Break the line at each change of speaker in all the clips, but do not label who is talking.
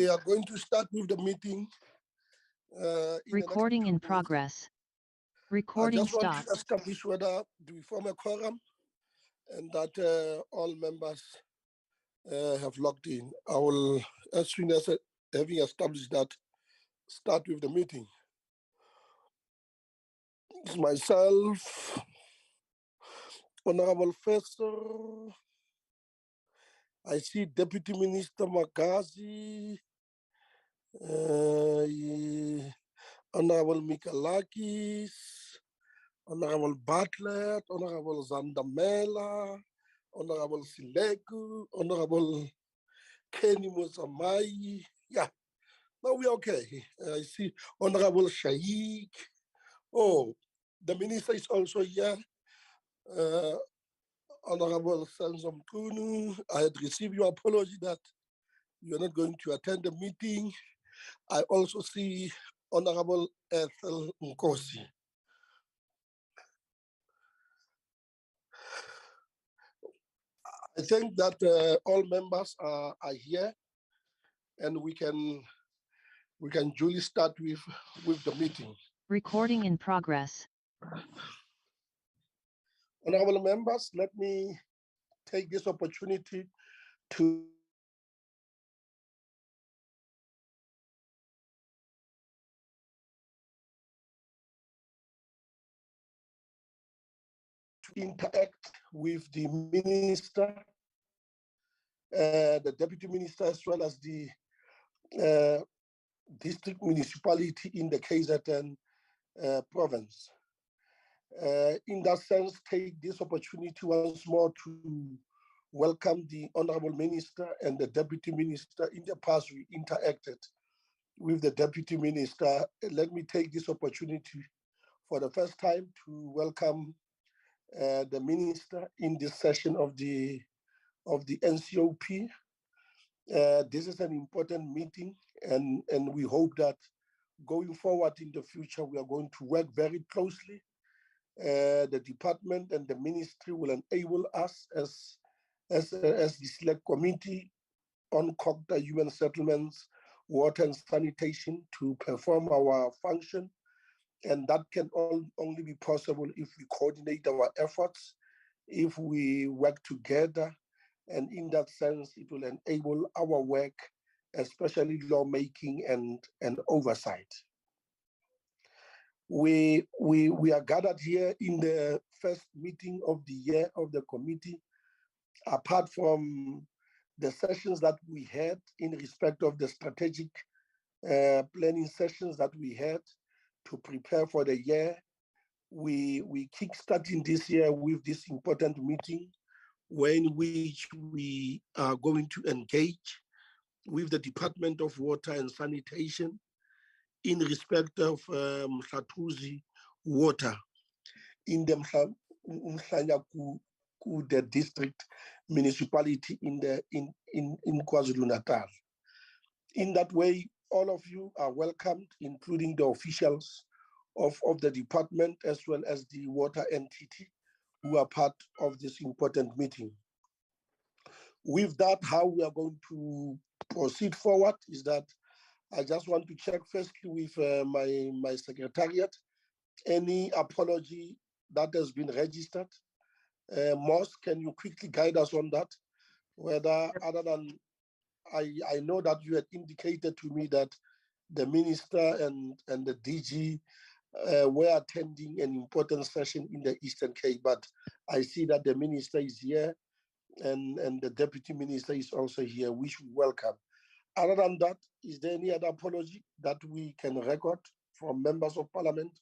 We are going to start with the meeting.
Recording in progress. Recording
I just want
stopped.
to establish whether we form a quorum and that all members have logged in. I will, as soon as having established that, start with the meeting. It's myself, Honorable Fessor. I see Deputy Minister Magazi, Honorable Mikalakis, Honorable Bartlett, Honorable Zandamela, Honorable Sileku, Honorable Kenny Muzamai. Yeah, now we're okay. I see Honorable Shaik. Oh, the minister is also here. Honorable Sansom Kunu, I had received your apology that you're not going to attend the meeting. I also see Honorable Ethel Nkosi. I think that all members are here, and we can duly start with the meeting.
Recording in progress.
Honorable members, let me take this opportunity to interact with the minister, the deputy minister, as well as the district municipality in the KZN province. In that sense, take this opportunity once more to welcome the Honorable Minister and the Deputy Minister. In the past, we interacted with the Deputy Minister. Let me take this opportunity for the first time to welcome the Minister in this session of the NCOP. This is an important meeting, and we hope that going forward in the future, we are going to work very closely. The department and the ministry will enable us as the select committee on COGTA, human settlements, water and sanitation to perform our function. And that can only be possible if we coordinate our efforts, if we work together. And in that sense, it will enable our work, especially lawmaking and oversight. We are gathered here in the first meeting of the year of the committee, apart from the sessions that we had in respect of the strategic planning sessions that we had to prepare for the year. We kickstarting this year with this important meeting, in which we are going to engage with the Department of Water and Sanitation in respect of Mhlathuze Water in the the district municipality in KwaZulu-Natal. In that way, all of you are welcomed, including the officials of the department as well as the water entity who are part of this important meeting. With that, how we are going to proceed forward is that I just want to check firstly with my secretariat, any apology that has been registered. Moss, can you quickly guide us on that? Whether other than, I know that you had indicated to me that the minister and the DG were attending an important session in the Eastern Cape, but I see that the minister is here and the deputy minister is also here, which we welcome. Other than that, is there any other apology that we can record from members of parliament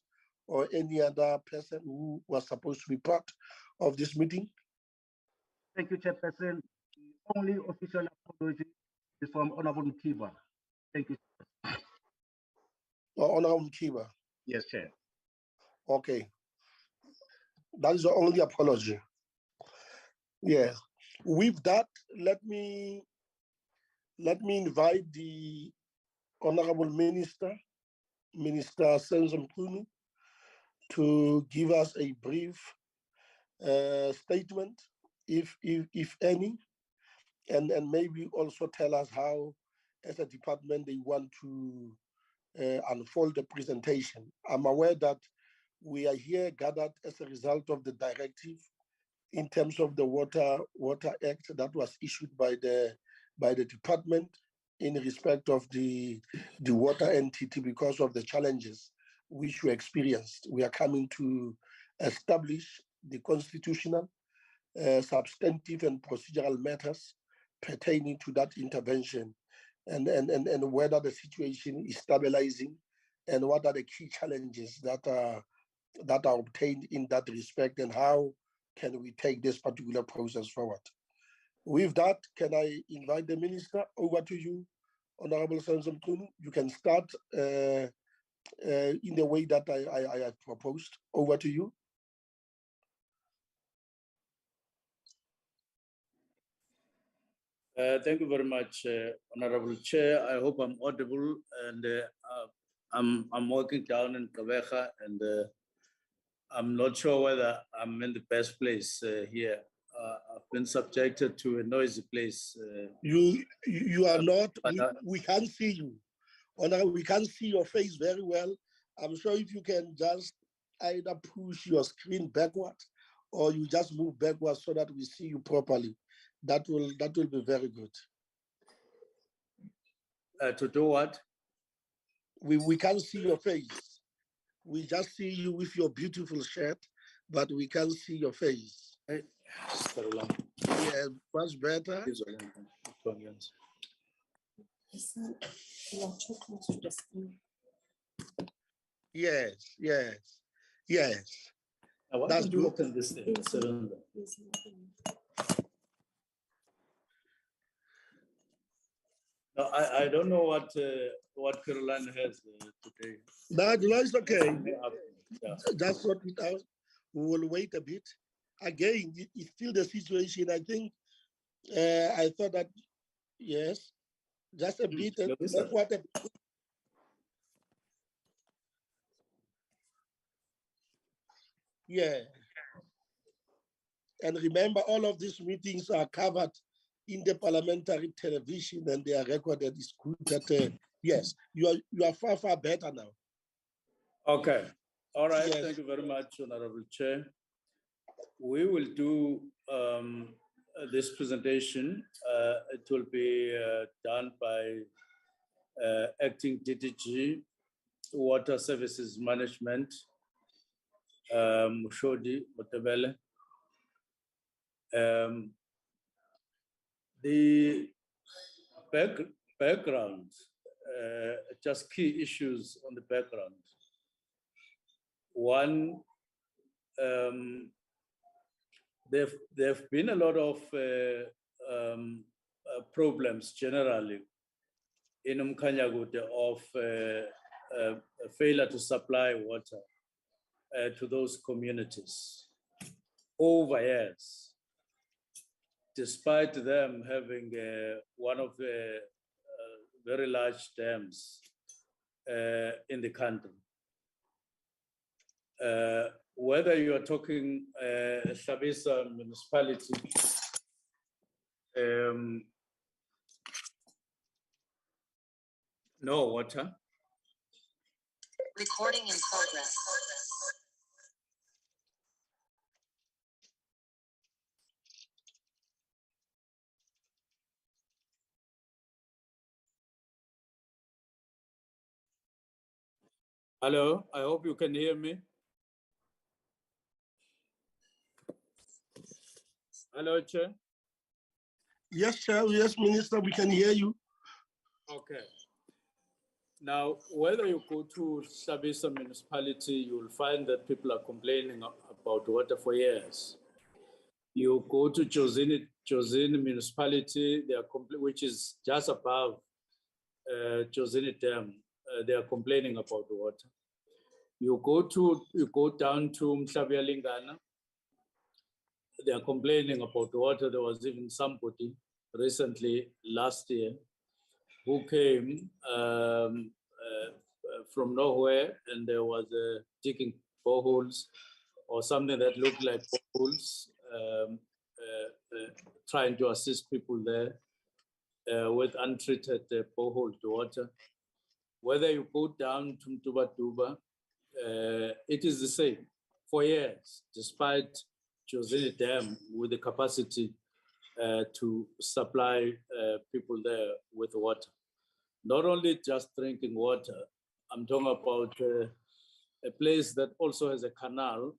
or any other person who was supposed to be part of this meeting?
Thank you, Chairperson. The only official apology is from Honorable Mkiba. Thank you.
Honorable Mkiba.
Yes, Chair.
Okay. That is the only apology. Yeah. With that, let me invite the Honorable Minister, Minister Senzom Kunu, to give us a brief statement, if any, and maybe also tell us how as a department, they want to unfold the presentation. I'm aware that we are here gathered as a result of the directive in terms of the Water Act that was issued by the department in respect of the water entity because of the challenges which we experienced. We are coming to establish the constitutional, substantive and procedural matters pertaining to that intervention and whether the situation is stabilizing and what are the key challenges that are obtained in that respect and how can we take this particular process forward. With that, can I invite the Minister over to you, Honorable Sansom Tunu? You can start in the way that I have proposed. Over to you.
Thank you very much, Honorable Chair. I hope I'm audible, and I'm walking down in Kaveja, and I'm not sure whether I'm in the best place here. I've been subjected to a noisy place.
You are not. We can't see you. We can't see your face very well. I'm sure if you can just either push your screen backward or you just move backwards so that we see you properly. That will be very good.
To do what?
We can't see your face. We just see you with your beautiful shirt, but we can't see your face. Yeah, much better. Yes. That's good.
Open this thing? No, I don't know what Caroline has today.
No, it's okay.
Yeah.
That's what we will wait a bit. Again, it's still the situation. I think I thought that yes, just a bit. Yeah. And remember, all of these meetings are covered in the parliamentary television and they are recorded. It's good that yes, you are far better now.
Okay. All right. Yes. Thank you very much, Honorable Chair. We will do this presentation. It will be done by Acting DDG, Water Services Management, Mushodi Motebele. The background, just key issues on the background. One, there've been a lot of problems generally in Umkhanyakude of failure to supply water to those communities over years, despite them having one of the very large dams in the country. Whether you are talking Sabisa municipality, no water.
Recording in progress.
Hello, I hope you can hear me. Hello, Chair.
Yes, Chair. Yes, Minister, we can hear you.
Okay. Now, whether you go to Sabisa municipality, you will find that people are complaining about water for years. You go to Jozini municipality, which is just above Jozini Dam, they are complaining about the water. You go down to Mhlathuze, they are complaining about the water. There was even somebody recently last year who came from nowhere, and there was digging boreholes or something that looked like boreholes, trying to assist people there. with untreated borehole water. Whether you go down to Mtuba, it is the same for years, despite Josini Dam with the capacity to supply people there with water. Not only just drinking water, I'm talking about a place that also has a canal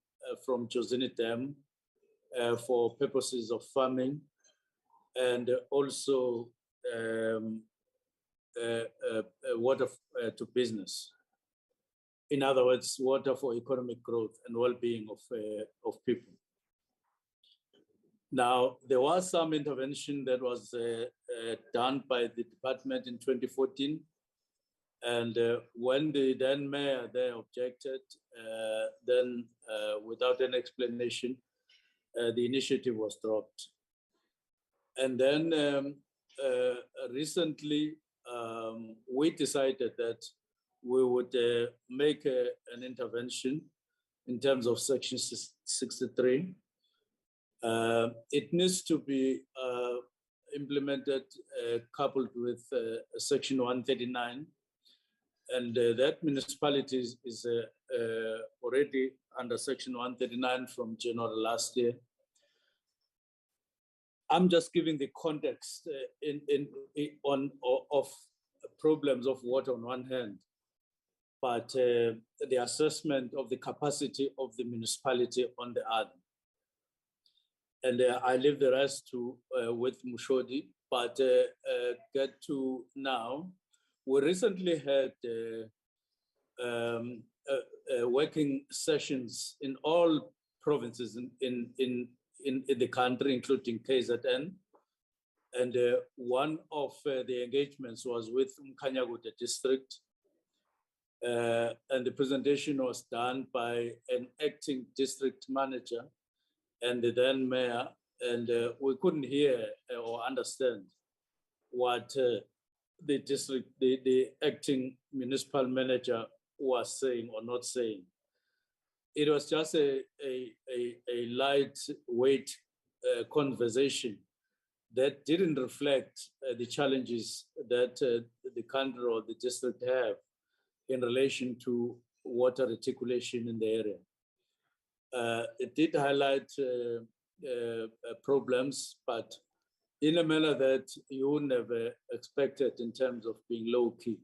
from Josini Dam for purposes of farming and also water to business. In other words, water for economic growth and well-being of people. Now, there was some intervention that was done by the department in 2014. And when the then mayor there objected, then without an explanation, the initiative was dropped. And then recently, we decided that we would make an intervention in terms of Section 63. It needs to be implemented coupled with Section 139. And that municipality is already under Section 139 from January last year. I'm just giving the context of problems of water on one hand, but the assessment of the capacity of the municipality on the other. And I leave the rest to with Mushodi, but get to now. We recently had working sessions in all provinces in the country, including KZN. And one of the engagements was with Mkhanyakude district. And the presentation was done by an acting district manager and the then mayor. And we couldn't hear or understand what the acting municipal manager was saying or not saying. It was just a lightweight conversation that didn't reflect the challenges that the country or the district have in relation to water reticulation in the area. It did highlight problems, but in a manner that you never expected in terms of being low-key.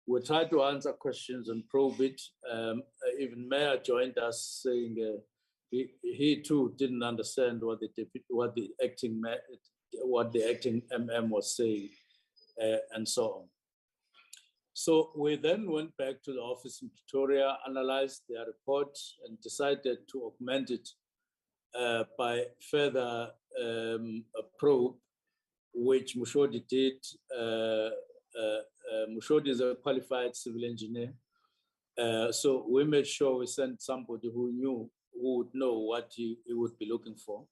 We tried to answer questions and probe it. Even Mayor joined us saying he too didn't understand what the acting MM was saying, and so on. So we then went back to the office in Pretoria, analyzed their report, and decided to augment it by further a probe, which Mushodi did. Mushodi is a qualified civil engineer. So we made sure we sent somebody who would know what he would be looking for.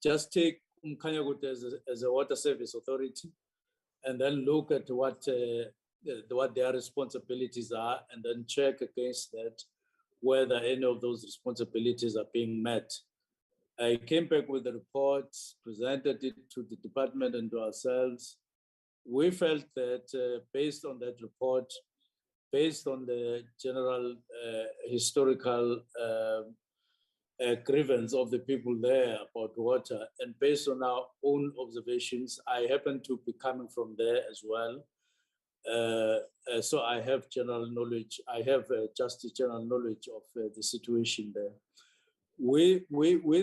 Just take Mkhanyakude as a water service authority, and then look at what their responsibilities are, and then check against that whether any of those responsibilities are being met. I came back with the reports, presented it to the department and to ourselves. We felt that based on that report, based on the general historical grievance of the people there about water, and based on our own observations, I happen to be coming from there as well. So I have general knowledge. I have just general knowledge of the situation there. We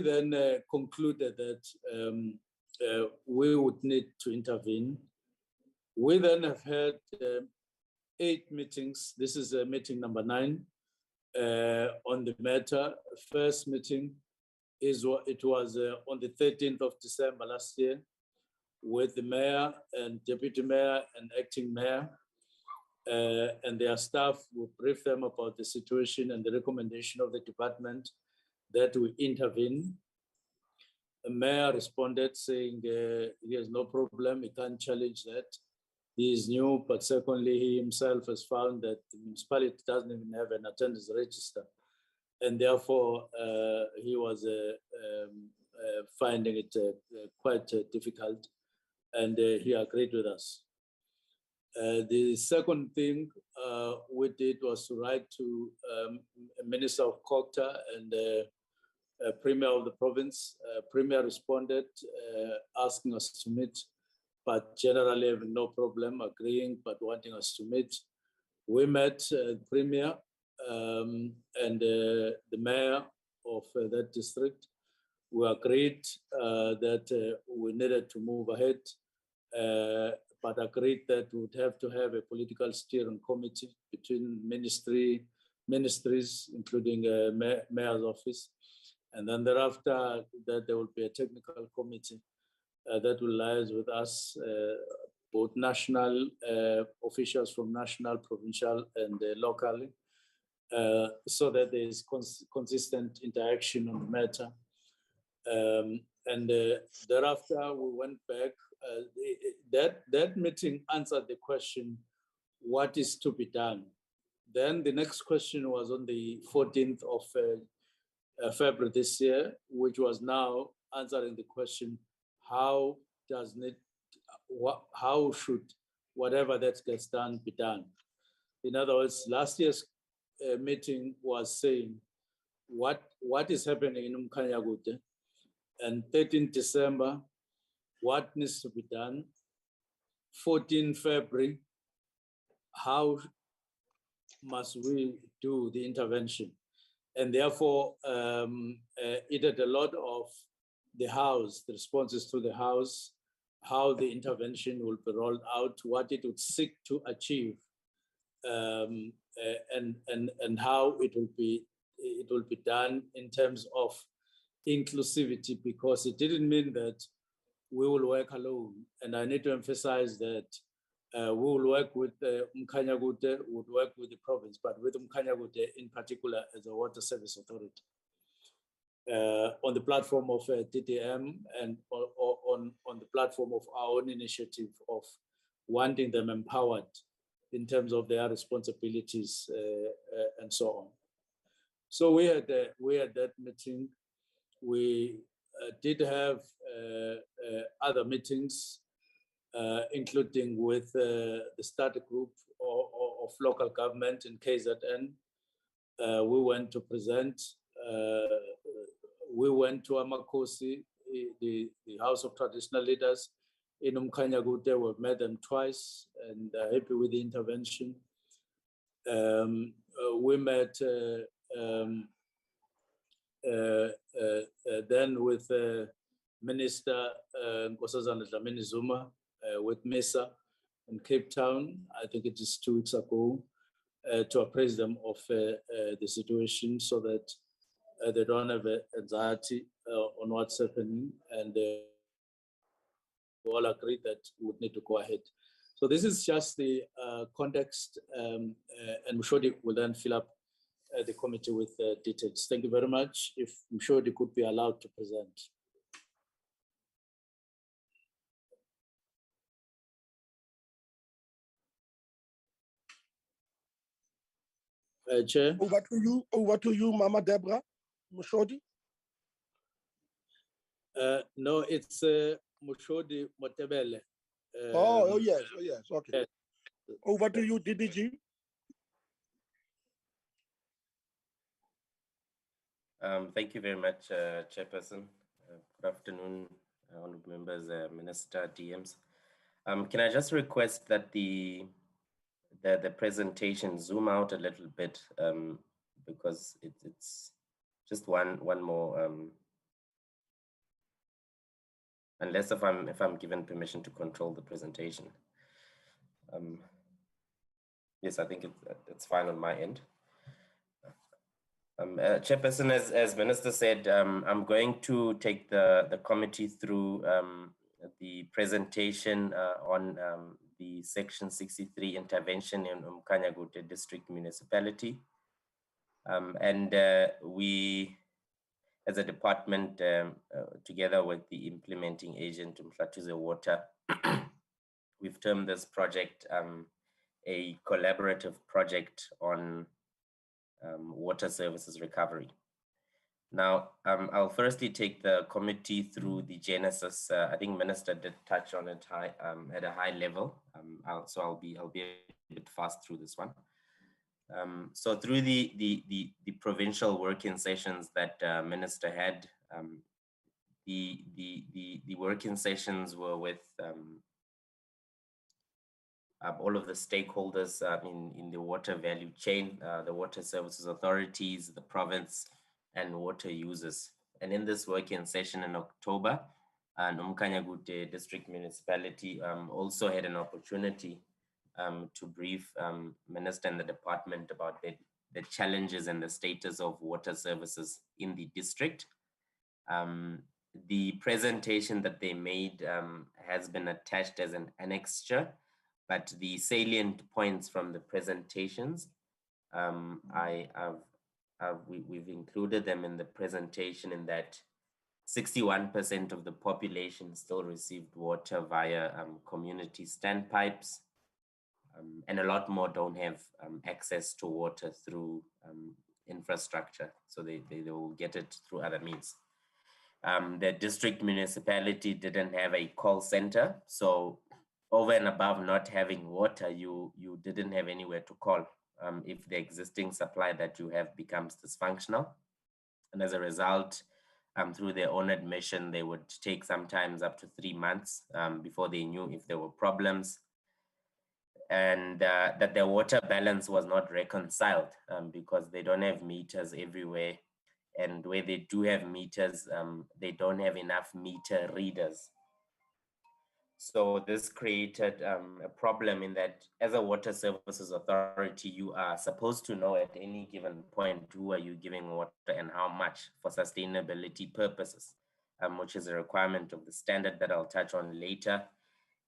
then concluded that we would need to intervene. We then have had 8 meetings. This is meeting number 9 on the matter. First meeting was on the 13th of December last year with the mayor and deputy mayor and acting mayor and their staff. We briefed them about the situation and the recommendation of the department that we intervene. The mayor responded saying he has no problem, he can't challenge that. He is new, but secondly, he himself has found that the municipality doesn't even have an attendance register. And therefore, he was finding it quite difficult and he agreed with us. The second thing we did was to write to Minister of Cooperative and Premier of the province. Premier responded asking us to meet, but generally having no problem agreeing, but wanting us to meet. We met Premier and the mayor of that district. We agreed that we needed to move ahead, but agreed that we would have to have a political steering committee between ministries, including mayor's office. And then thereafter, that there will be a technical committee that will liaise with us, both national officials from national, provincial, and locally, so that there is consistent interaction on the matter. And thereafter, we went back. That meeting answered the question, what is to be done? Then the next question was on the 14th of February this year, which was now answering the question, how should whatever that gets done be done? In other words, last year's meeting was saying what is happening in Umkhanyakude, and 13 December, what needs to be done? 14 February, how must we do the intervention? And therefore, it had a lot of the House, the responses to the House, how the intervention will be rolled out, what it would seek to achieve, and how it will be done in terms of inclusivity, because it didn't mean that we will work alone. And I need to emphasize that we will work with Umkhanyakude, would work with the province, but with Umkhanyakude in particular as a water service authority. On the platform of TTM and on the platform of our own initiative of wanting them empowered in terms of their responsibilities and so on. So we had that meeting. We did have other meetings, including with the study group of local government in KZN. We went to present. We went to Amakosi, the House of Traditional Leaders in Umkhanyakude. We've met them twice and happy with the intervention. We met then with Minister Nkosazana Dlamini Zuma, with MESA in Cape Town, I think it is 2 weeks ago, to appraise them of the situation so that they don't have anxiety on what's happening, and we all agreed that we would need to go ahead. So this is just the context, and Mhlathuze will then fill up the committee with details. Thank you very much. If Mhlathuze could be allowed to present. Chair.
Over to you, Mama Deborah Mhlathuze.
No, it's Mhlathuze Motebele.
Oh yes, okay.
Yes.
Over to you, DDG.
Thank you very much, Chairperson. Good afternoon, honorable members, Minister, DMs. Can I just request that the presentation zoom out a little bit, because it's just one more, unless if I'm given permission to control the presentation. Yes, I think it's fine on my end. Chairperson, as Minister said, I'm going to take the committee through the presentation on the Section 63 intervention in Umkhanyakude District Municipality. And we, as a department, together with the implementing agent, Mhlathuze Water, we've termed this project a collaborative project on water services recovery. Now, I'll firstly take the committee through the genesis. I think Minister did touch on it at a high level. So I'll be a bit fast through this one. So through the provincial working sessions that Minister had, the working sessions were with all of the stakeholders in the water value chain, the water services authorities, the province, and water users. And in this working session in October, Umkanyagute district municipality also had an opportunity to brief Minister and the department about the challenges and the status of water services in the district. The presentation that they made has been attached as an annexure, but the salient points from the presentations, we've included them in the presentation, in that 61% of the population still received water via community standpipes, and a lot more don't have access to water through infrastructure, so they will get it through other means. The district municipality didn't have a call center, so over and above not having water, you didn't have anywhere to call if the existing supply that you have becomes dysfunctional. And as a result, through their own admission, they would take sometimes up to 3 months before they knew if there were problems, and that their water balance was not reconciled because they don't have meters everywhere. And where they do have meters, they don't have enough meter readers. So this created a problem in that, as a water services authority, you are supposed to know at any given point who are you giving water and how much for sustainability purposes, which is a requirement of the standard that I'll touch on later.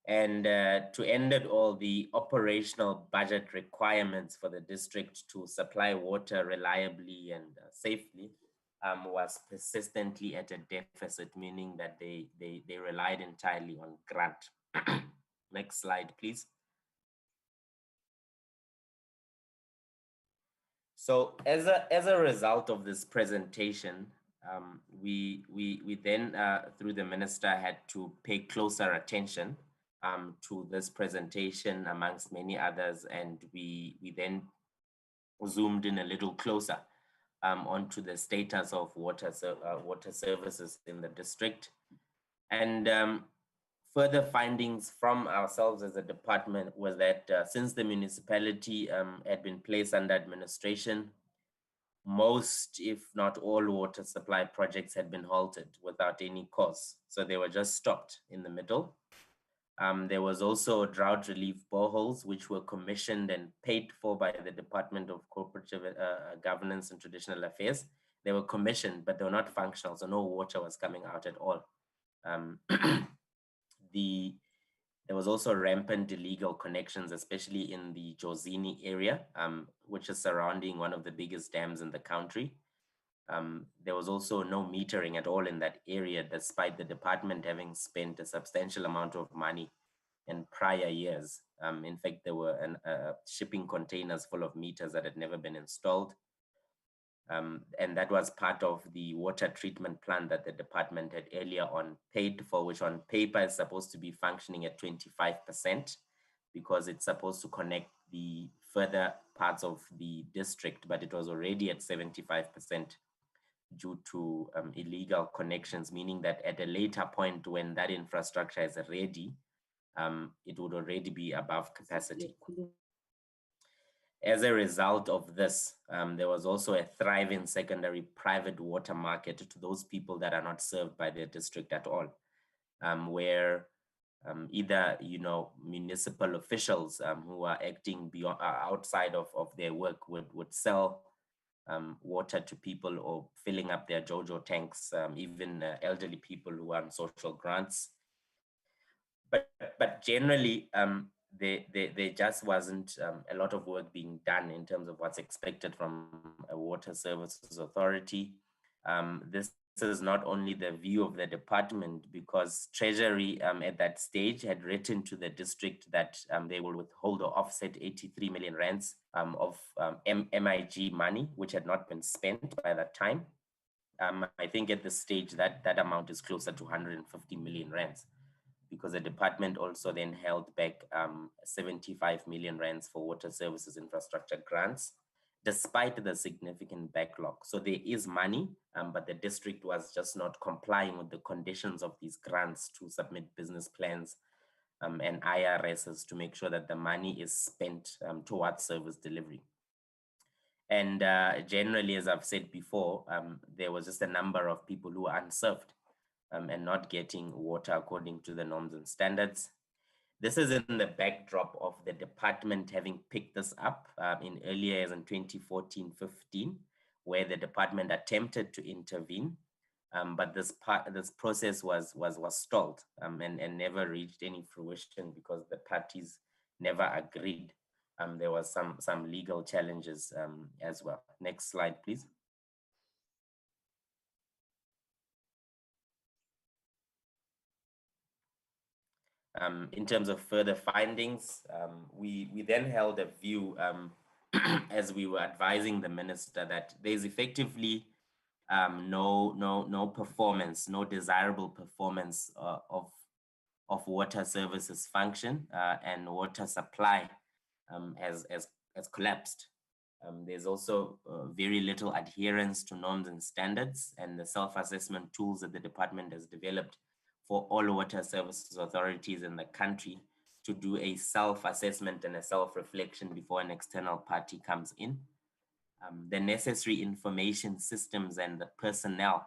And to end it all, the operational budget requirements for the district to supply water reliably and safely was persistently at a deficit, meaning that they relied entirely on grant. Next slide, please. So as a result of this presentation, we then, through the minister, had to pay closer attention to this presentation amongst many others, and we then zoomed in a little closer onto the status of water services in the district. And further findings from ourselves as a department was that since the municipality had been placed under administration, most, if not all, water supply projects had been halted without any cause. So they were just stopped in the middle. There was also drought relief boreholes, which were commissioned and paid for by the Department of Cooperative Governance and Traditional Affairs. They were commissioned, but they were not functional, so no water was coming out at all. There was also rampant illegal connections, especially in the Jozini area, which is surrounding one of the biggest dams in the country. There was also no metering at all in that area, despite the department having spent a substantial amount of money in prior years. In fact, there were shipping containers full of meters that had never been installed. And that was part of the water treatment plan that the department had earlier on paid for, which on paper is supposed to be functioning at 25% because it's supposed to connect the further parts of the district, but it was already at 75% due to illegal connections, meaning that at a later point when that infrastructure is ready, it would already be above capacity. As a result of this, there was also a thriving secondary private water market to those people that are not served by the district at all, where either municipal officials who are acting beyond outside of their work would sell water to people or filling up their JoJo tanks, even elderly people who are on social grants. But generally, there just wasn't a lot of work being done in terms of what's expected from a water services authority. This is not only the view of the department, because Treasury at that stage had written to the district that they will withhold or offset 83 million rands of MIG money, which had not been spent by that time. I think at this stage that amount is closer to 150 million rands, because the department also then held back 75 million rands for water services infrastructure grants, despite the significant backlog. So there is money, but the district was just not complying with the conditions of these grants to submit business plans and IRSs to make sure that the money is spent towards service delivery. And generally, as I've said before, there was just a number of people who were unserved and not getting water according to the norms and standards. This is in the backdrop of the department having picked this up in earlier years in 2014-15, where the department attempted to intervene, but this process was stalled and never reached any fruition because the parties never agreed. There was some legal challenges as well. Next slide, please. In terms of further findings, we then held a view as we were advising the minister that there's effectively no performance, no desirable performance of water services function, and water supply has collapsed. There's also very little adherence to norms and standards, and the self-assessment tools that the department has developed for all water services authorities in the country to do a self-assessment and a self-reflection before an external party comes in. The necessary information systems and the personnel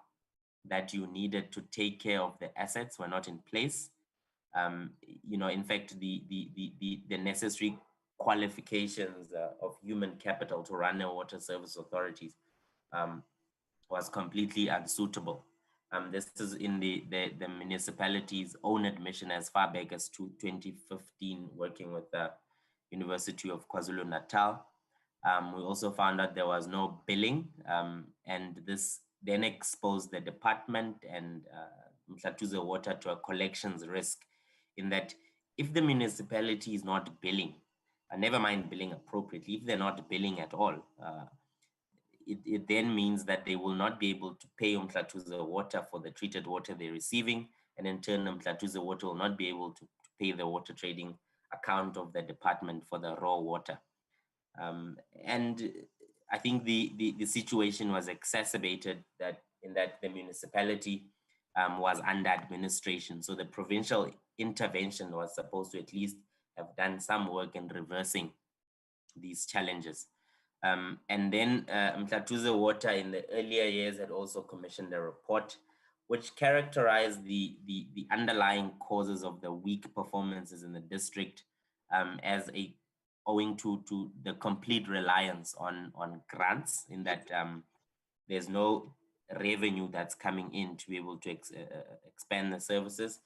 that you needed to take care of the assets were not in place. In fact, the necessary qualifications of human capital to run a water service authorities was completely unsuitable. This is in the municipality's own admission as far back as 2015, working with the University of KwaZulu-Natal. We also found out there was no billing, and this then exposed the department and Mhlathuze Water to a collections risk, in that if the municipality is not billing, never mind billing appropriately, if they're not billing at all, it then means that they will not be able to pay Mhlathuze Water for the treated water they're receiving, and in turn, Mhlathuze Water will not be able to pay the water trading account of the department for the raw water. And I think the situation was exacerbated in that the municipality was under administration. So the provincial intervention was supposed to at least have done some work in reversing these challenges. And then Mhlathuze Water in the earlier years had also commissioned a report which characterized the underlying causes of the weak performances in the district as owing to the complete reliance on grants, in that there's no revenue that's coming in to be able to expand the services.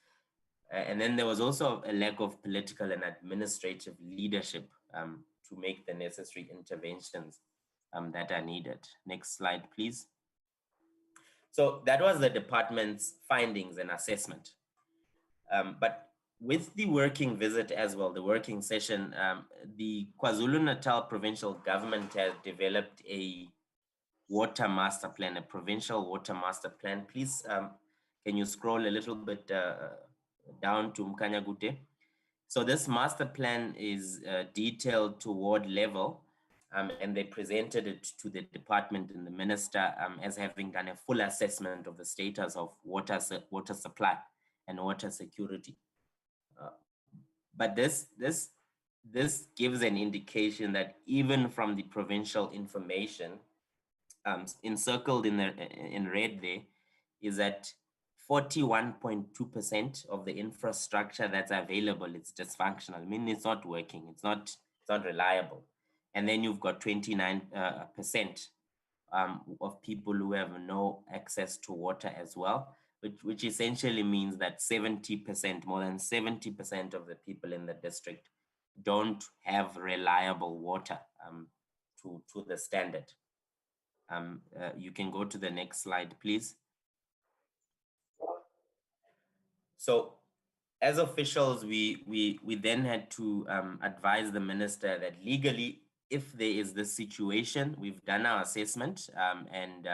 And then there was also a lack of political and administrative leadership to make the necessary interventions that are needed. Next slide, please. So that was the department's findings and assessment. But with the working visit as well, the working session, the KwaZulu-Natal provincial government has developed a water master plan, a provincial water master plan. Please, can you scroll a little bit down to Mkanya Gute? So this master plan is detailed to ward level, and they presented it to the department and the minister as having done a full assessment of the status of water supply and water security. But this gives an indication that even from the provincial information, encircled in red there, is that 41.2% of the infrastructure that's available is dysfunctional. I mean, it's not working. It's not reliable. And then you've got 29% of people who have no access to water as well, which essentially means that 70%, more than 70% of the people in the district don't have reliable water to the standard. You can go to the next slide, please. So as officials, we then had to advise the minister that legally, if there is this situation, we've done our assessment and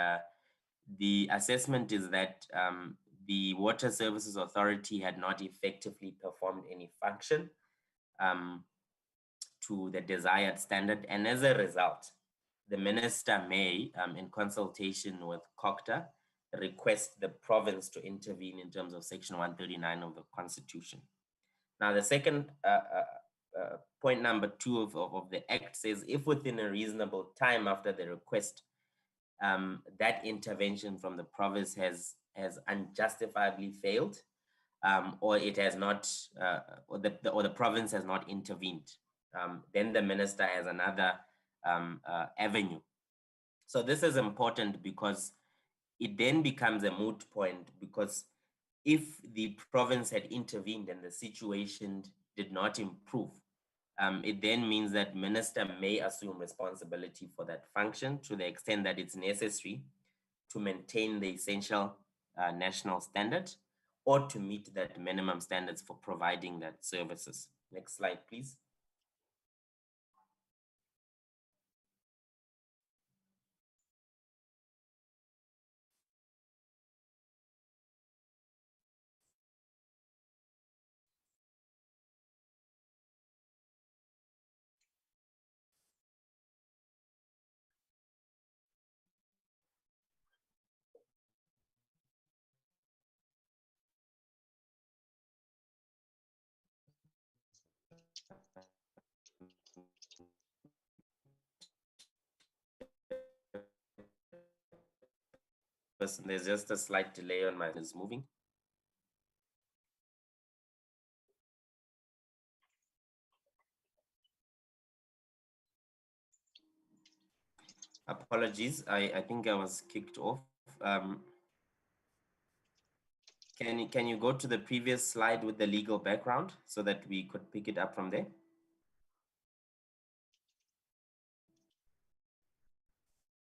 The assessment is that the Water Services Authority had not effectively performed any function to the desired standard, and as a result, the minister may, in consultation with COCTA, request the province to intervene in terms of Section 139 of the Constitution. Now, the second point number 2 of the Act says, if within a reasonable time after the request, that intervention from the province has unjustifiably failed, or it has not, or the province has not intervened, then the minister has another avenue. So this is important because it then becomes a moot point, because if the province had intervened and the situation did not improve, it then means that minister may assume responsibility for that function to the extent that it's necessary to maintain the essential national standard or to meet that minimum standards for providing that services. Next slide, please. There's just a slight delay on my is moving. Apologies, I think I was kicked off. Can you go to the previous slide with the legal background so that we could pick it up from there?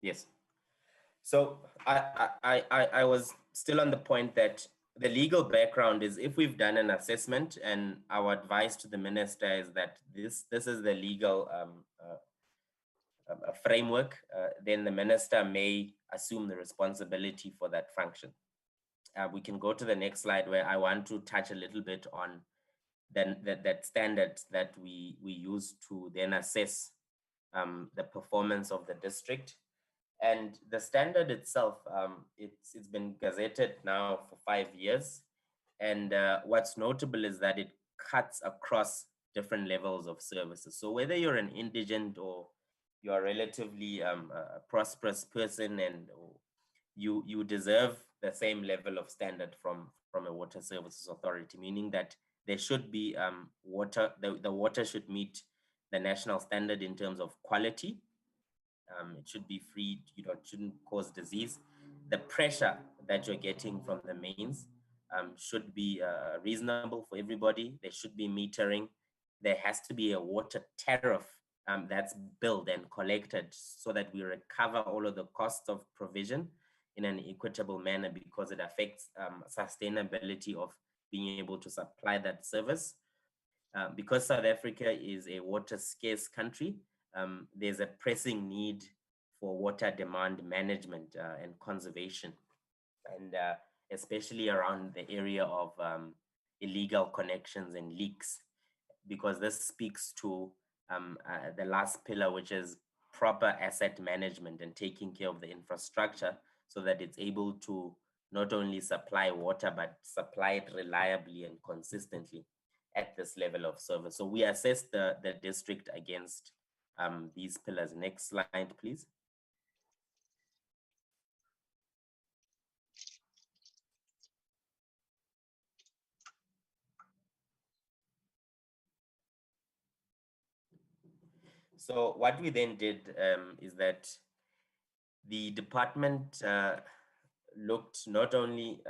Yes. So I was still on the point that the legal background is, if we've done an assessment and our advice to the minister is that this is the legal framework, then the minister may assume the responsibility for that function. We can go to the next slide, where I want to touch a little bit on that standard that we use to then assess the performance of the district. And the standard itself, it's been gazetted now for 5 years. And what's notable is that it cuts across different levels of services. So whether you're an indigent or you're a relatively prosperous person, and you deserve the same level of standard from a water services authority, meaning that there should be water, the water should meet the national standard in terms of quality. It should be free, it shouldn't cause disease. The pressure that you're getting from the mains should be reasonable for everybody. There should be metering. There has to be a water tariff that's billed and collected so that we recover all of the costs of provision in an equitable manner, because it affects sustainability of being able to supply that service. Because South Africa is a water scarce country, there's a pressing need for water demand management and conservation, and especially around the area of illegal connections and leaks, because this speaks to the last pillar, which is proper asset management and taking care of the infrastructure so that it's able to not only supply water, but supply it reliably and consistently at this level of service. So we assess the district against these pillars. Next slide, please. So what we then did is that the department looked not only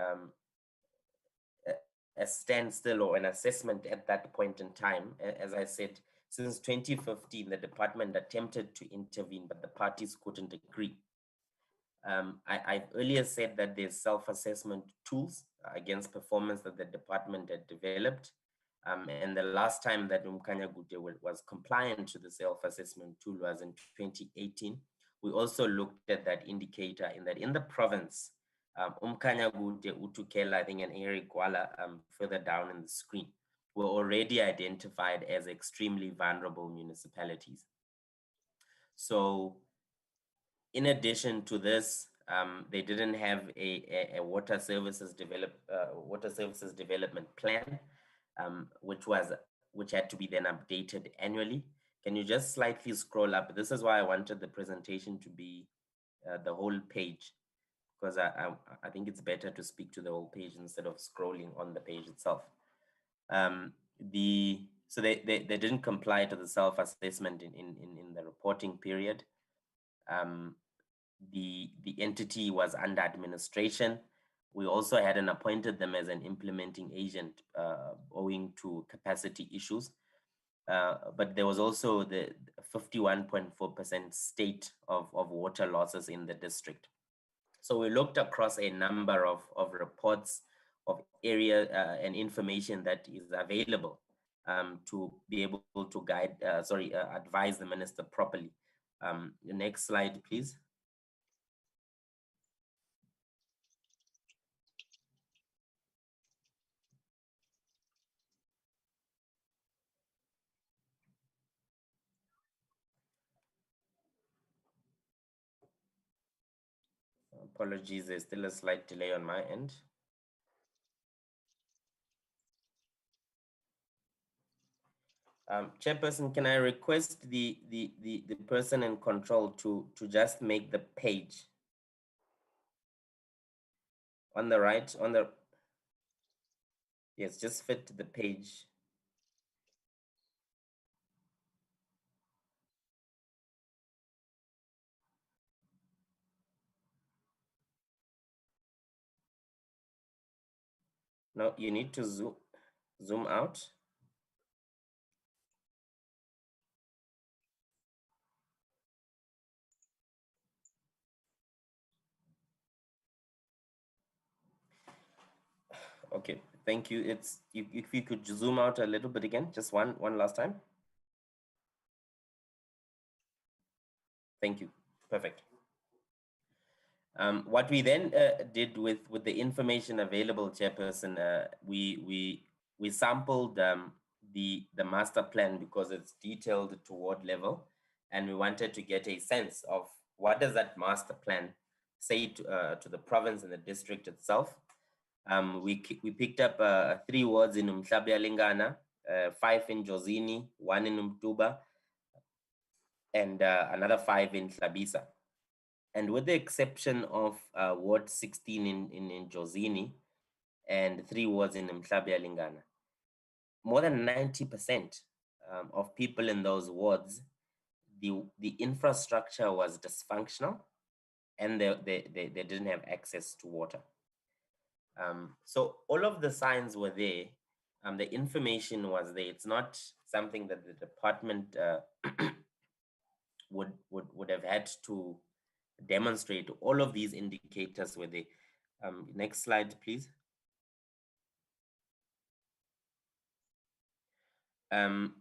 a standstill or an assessment at that point in time. As I said, since 2015, the department attempted to intervene, but the parties couldn't agree. I earlier said that there's self-assessment tools against performance that the department had developed. And the last time that Umkhanyagude was compliant to the self-assessment tool was in 2018, we also looked at that indicator in that in the province, Umkhanyakude, Utukela, I think, and Erikwala, further down in the screen, were already identified as extremely vulnerable municipalities. So in addition to this, they didn't have a water services development plan, which had to be then updated annually. Can you just slightly scroll up? This is why I wanted the presentation to be the whole page, because I think it's better to speak to the whole page instead of scrolling on the page itself. So they didn't comply to the self-assessment in the reporting period. The entity was under administration. We also hadn't appointed them as an implementing agent owing to capacity issues. But there was also the 51.4% state of water losses in the district. So we looked across a number of reports of area and information that is available to be able to advise the minister properly. The next slide, please. Apologies, there's still a slight delay on my end. Chairperson, can I request the person in control to just make the page on the right, yes, just fit the page. No, you need to zoom out. Okay, thank you. If you could zoom out a little bit again, just one last time. Thank you. Perfect. What we then did with the information available, Chairperson, we sampled the master plan because it's detailed to ward level, and we wanted to get a sense of what does that master plan say to the province and the district itself. We picked up 3 wards in Mhlathuze, 5 in Jozini, 1 in Mtuba, and another 5 in Hlabisa. And with the exception of Ward 16 in Jozini and 3 wards in Mhlathuze, more than 90% of people in those wards, the infrastructure was dysfunctional and they didn't have access to water. So all of the signs were there. The information was there. It's not something that the department would have had to demonstrate. All of these indicators were there. Next slide, please.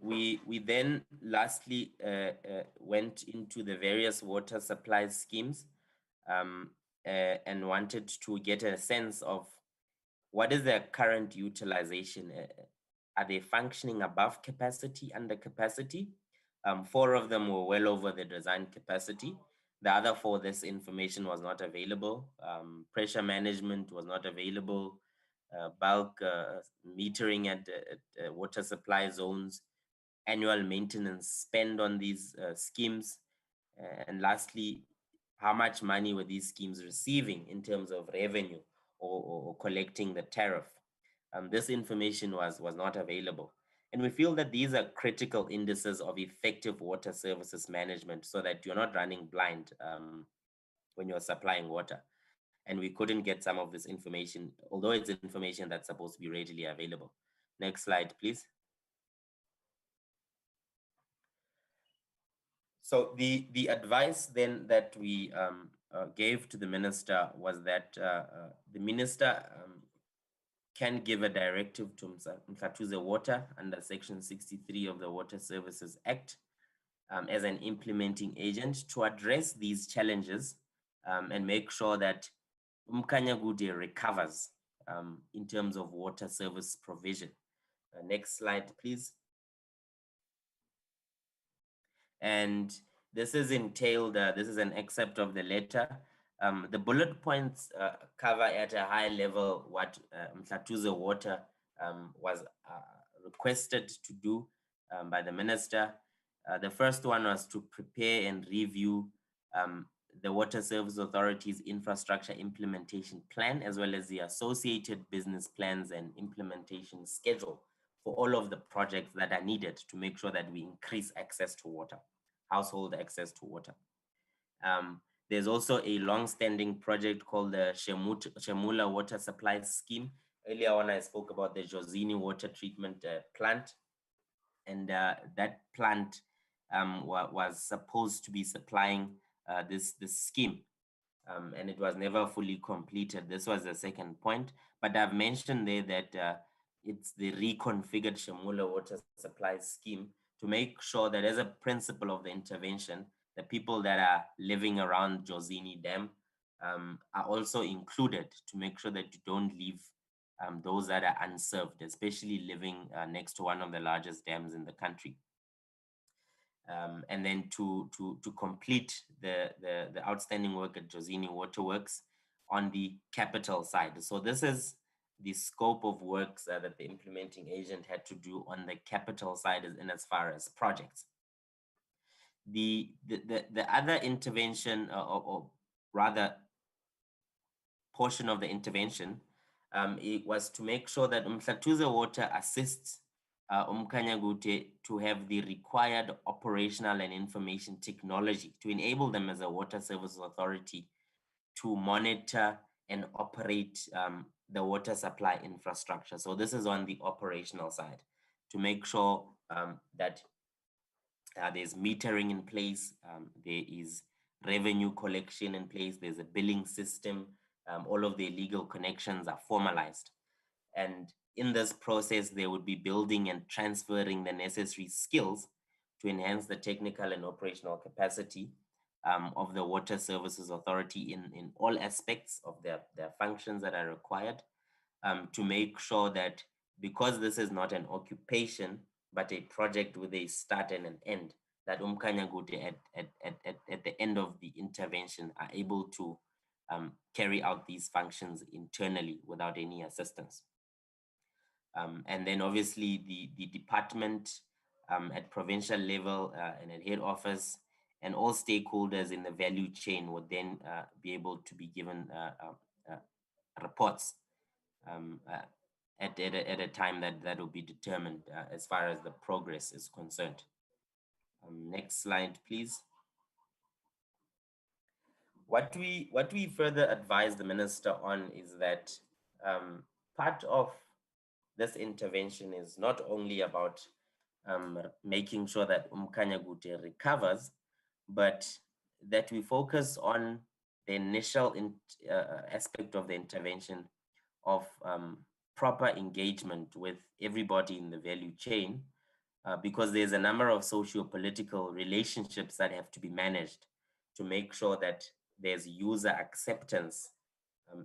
We then lastly went into the various water supply schemes and wanted to get a sense of what is their current utilization. Are they functioning above capacity, under capacity? 4 of them were well over the design capacity. The other 4, this information was not available. Pressure management was not available. Bulk metering at water supply zones, annual maintenance spend on these schemes, and lastly, how much money were these schemes receiving in terms of revenue or collecting the tariff. This information was not available. And we feel that these are critical indices of effective water services management so that you're not running blind when you're supplying water. And we couldn't get some of this information, although it's information that's supposed to be readily available. Next slide, please. So the advice then that we gave to the minister was that the minister can give a directive to Mhlathuze Water under Section 63 of the Water Services Act as an implementing agent to address these challenges and make sure that Umkhanyakude recovers in terms of water service provision. Next slide, please. And this is entailed, this is an excerpt of the letter. The bullet points cover at a high level what Mhlathuze Water was requested to do by the minister. The first one was to prepare and review the Water Service Authority's infrastructure implementation plan, as well as the associated business plans and implementation schedule for all of the projects that are needed to make sure that we increase access to water, household access to water. There's also a long-standing project called the Shemula Water Supply Scheme. Earlier on, I spoke about the Jozini water treatment plant. And that plant was supposed to be supplying this scheme. And it was never fully completed. This was the second point. But I've mentioned there that it's the reconfigured Shemula Water Supply Scheme to make sure that as a principle of the intervention, the people that are living around Jozini Dam are also included to make sure that you don't leave those that are unserved, especially living next to one of the largest dams in the country. And then to complete the outstanding work at Jozini Waterworks on the capital side. So this is the scope of works that the implementing agent had to do on the capital side in as far as projects. The other intervention, or rather portion of the intervention, it was to make sure that Mhlathuze Water assists Umkhanyakude to have the required operational and information technology to enable them as a water service authority to monitor and operate the water supply infrastructure. So this is on the operational side to make sure that there's metering in place, there is revenue collection in place, there's a billing system, all of the legal connections are formalized. And in this process, they would be building and transferring the necessary skills to enhance the technical and operational capacity of the Water Services Authority in all aspects of their functions that are required, to make sure that because this is not an occupation, but a project with a start and an end, that Umkhanyakude at the end of the intervention are able to carry out these functions internally without any assistance. And then obviously the department at provincial level and at head office and all stakeholders in the value chain would then be able to be given reports at a time that will be determined as far as the progress is concerned. Next slide, please. What we further advise the minister on is that part of this intervention is not only about making sure that Umkhanyakude recovers, but that we focus on the initial aspect of the intervention of proper engagement with everybody in the value chain, because there's a number of socio-political relationships that have to be managed to make sure that there's user acceptance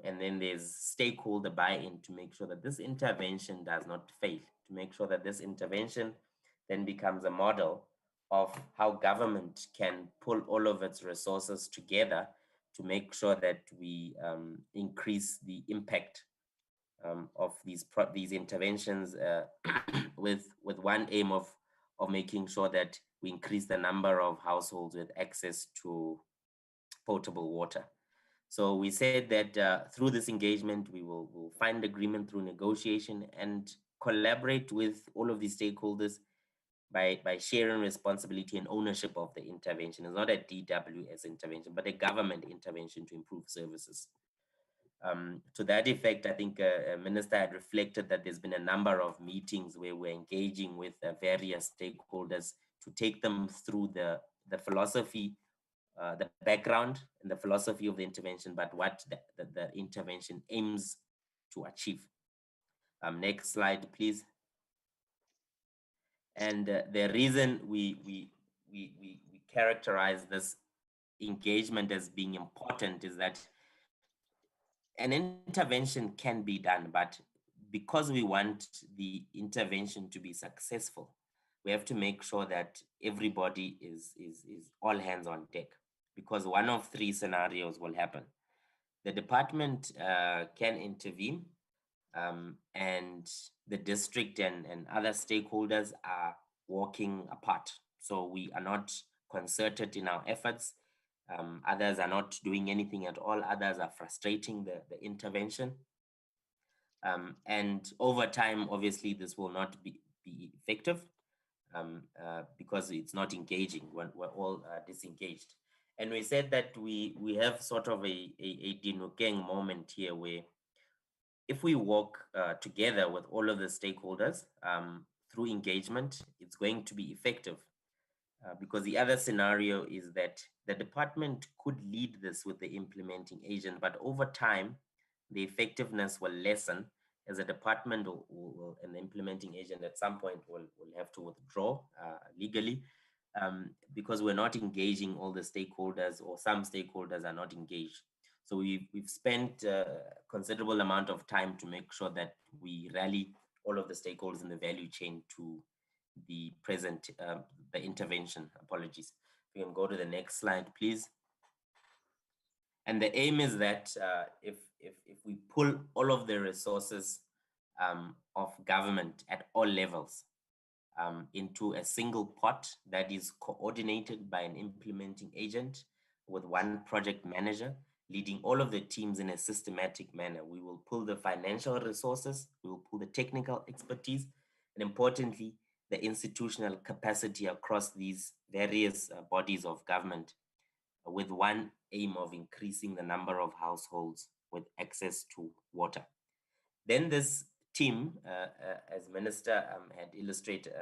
and then there's stakeholder buy-in to make sure that this intervention does not fail, to make sure that this intervention then becomes a model of how government can pull all of its resources together to make sure that we increase the impact of these interventions with one aim of making sure that we increase the number of households with access to potable water. So we said that through this engagement, we'll find agreement through negotiation and collaborate with all of these stakeholders by sharing responsibility and ownership of the intervention. It's not a DWS intervention, but a government intervention to improve services. To that effect, I think Minister had reflected that there's been a number of meetings where we're engaging with various stakeholders to take them through the philosophy, the background and the philosophy of the intervention, but what the intervention aims to achieve. Next slide, please. And the reason we characterize this engagement as being important is that an intervention can be done, but because we want the intervention to be successful, we have to make sure that everybody is all hands on deck, because one of three scenarios will happen. The department can intervene, and the district and other stakeholders are walking apart. So we are not concerted in our efforts. Others are not doing anything at all. Others are frustrating the intervention. And over time, obviously, this will not be effective because it's not engaging when we're all disengaged. And we said that we have sort of a Dinokeng moment here where if we work together with all of the stakeholders through engagement, it's going to be effective. Because the other scenario is that the department could lead this with the implementing agent, but over time, the effectiveness will lessen as the department and the implementing agent at some point will have to withdraw legally because we're not engaging all the stakeholders, or some stakeholders are not engaged. So we've spent a considerable amount of time to make sure that we rally all of the stakeholders in the value chain to the present, the intervention. Apologies. We can go to the next slide, please. And the aim is that if we pull all of the resources of government at all levels into a single pot that is coordinated by an implementing agent with one project manager leading all of the teams in a systematic manner, we will pull the financial resources, we will pull the technical expertise, and importantly, the institutional capacity across these various bodies of government with one aim of increasing the number of households with access to water. Then this team, as Minister had illustrated,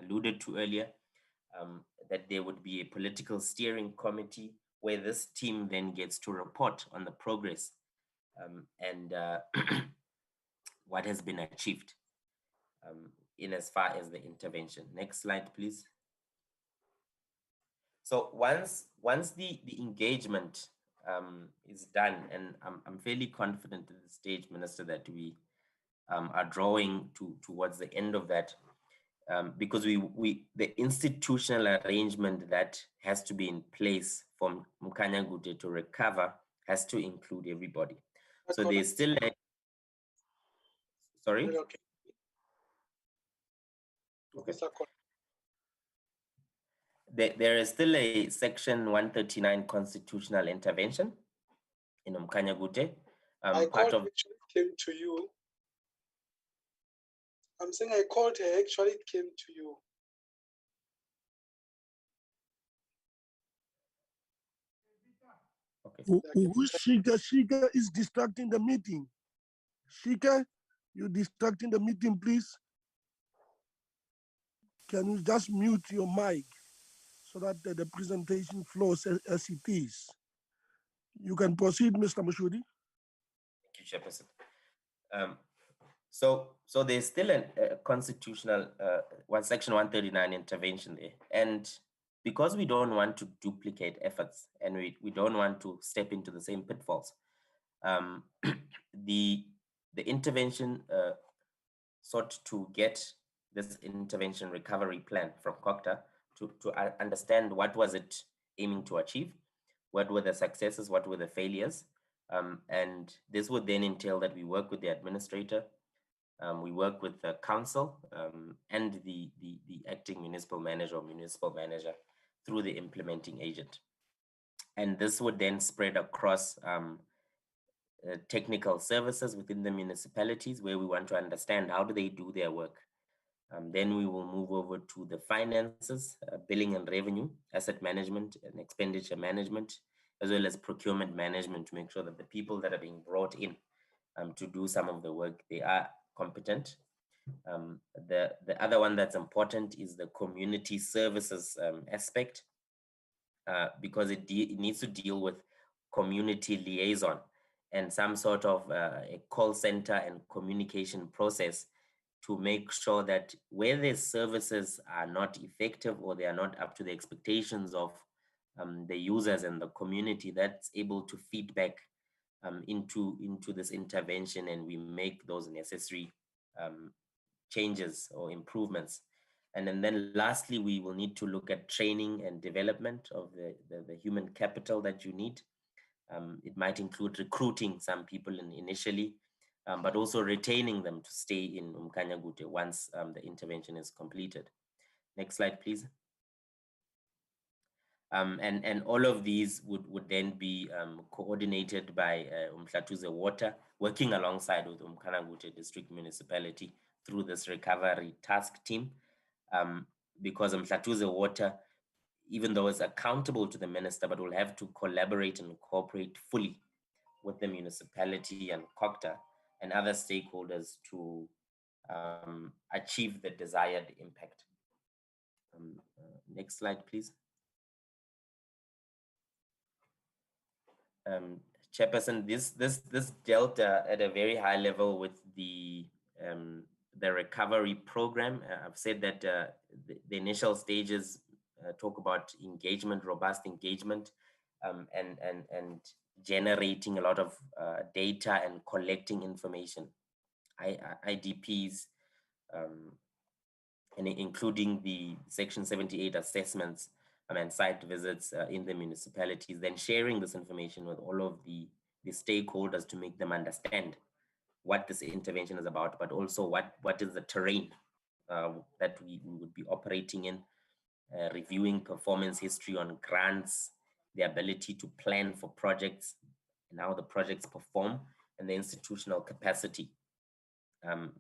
alluded to earlier, that there would be a political steering committee where this team then gets to report on the progress and what has been achieved in as far as the intervention. Next slide, please. So once the engagement is done, and I'm fairly confident at this stage, Minister, that we are drawing towards the end of that, because the institutional arrangement that has to be in place for Mkhanyakude to recover has to include everybody. So there's still a, sorry? Okay. There is still a section 139 constitutional intervention in Mkhanyakude.
I called her, actually came to you. I'm saying I called her, actually it came to you.
Okay.
Who's Shika? Shika is distracting the meeting. Shika, you're distracting the meeting, please. Can you just mute your mic so that the presentation flows as it is? You can proceed, Mr. Mashudi.
Thank you, Chairperson. So there's still a constitutional section 139 intervention there. And because we don't want to duplicate efforts and we don't want to step into the same pitfalls, the intervention sought to get this intervention recovery plan from COCTA to understand what was it aiming to achieve, what were the successes, what were the failures, and this would then entail that we work with the administrator, we work with the council and the acting municipal manager or municipal manager through the implementing agent. And this would then spread across technical services within the municipalities where we want to understand how do they do their work. Then we will move over to the finances, billing and revenue, asset management and expenditure management, as well as procurement management to make sure that the people that are being brought in to do some of the work, they are competent. The other one that's important is the community services aspect, because it needs to deal with community liaison and some sort of a call center and communication process to make sure that where their services are not effective or they are not up to the expectations of the users and the community, that's able to feed back into this intervention, and we make those necessary changes or improvements. And then lastly, we will need to look at training and development of the human capital that you need. It might include recruiting some people initially, but also retaining them to stay in Umkanyagute once the intervention is completed. Next slide, please. And all of these would then be coordinated by Mhlathuze Water, working alongside with Umkanyagute District Municipality through this recovery task team. Because Mhlathuze Water, even though it's accountable to the minister, but will have to collaborate and cooperate fully with the municipality and COCTA and other stakeholders to achieve the desired impact. Next slide, please. Chairperson, this dealt at a very high level with the recovery program. I've said that the initial stages talk about engagement, robust engagement, and generating a lot of data and collecting information, IDPs, and including the Section 78 assessments and site visits in the municipalities, then sharing this information with all of the stakeholders to make them understand what this intervention is about, but also what is the terrain that we would be operating in, reviewing performance history on grants, the ability to plan for projects and how the projects perform, and the institutional capacity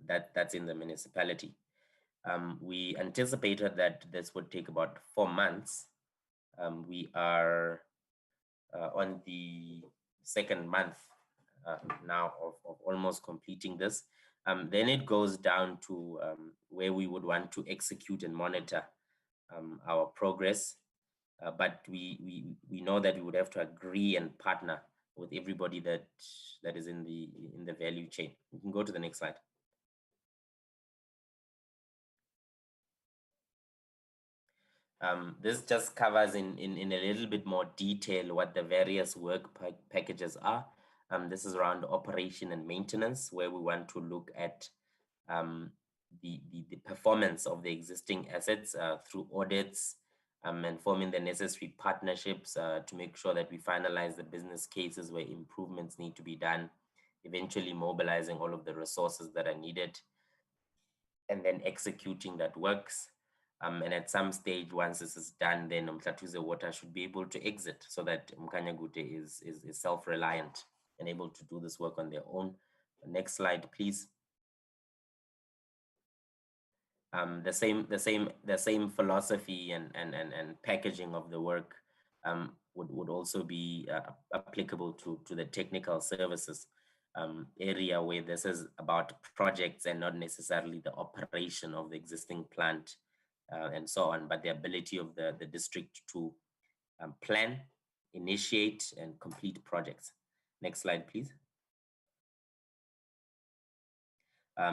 that's in the municipality. We anticipated that this would take about 4 months. We are on the second month now of almost completing this. Then it goes down to where we would want to execute and monitor our progress. But we know that we would have to agree and partner with everybody that is in the value chain. We can go to the next slide. This just covers in a little bit more detail what the various work packages are. This is around operation and maintenance, where we want to look at the performance of the existing assets through audits and forming the necessary partnerships to make sure that we finalize the business cases where improvements need to be done, eventually mobilizing all of the resources that are needed, and then executing that works. And at some stage, once this is done, then Mhlathuze Water should be able to exit so that Umkanyagute is self-reliant and able to do this work on their own. Next slide, please. The same philosophy and packaging of the work would also be applicable to the technical services area, where this is about projects and not necessarily the operation of the existing plant and so on, but the ability of the district to plan, initiate, and complete projects. Next slide, please.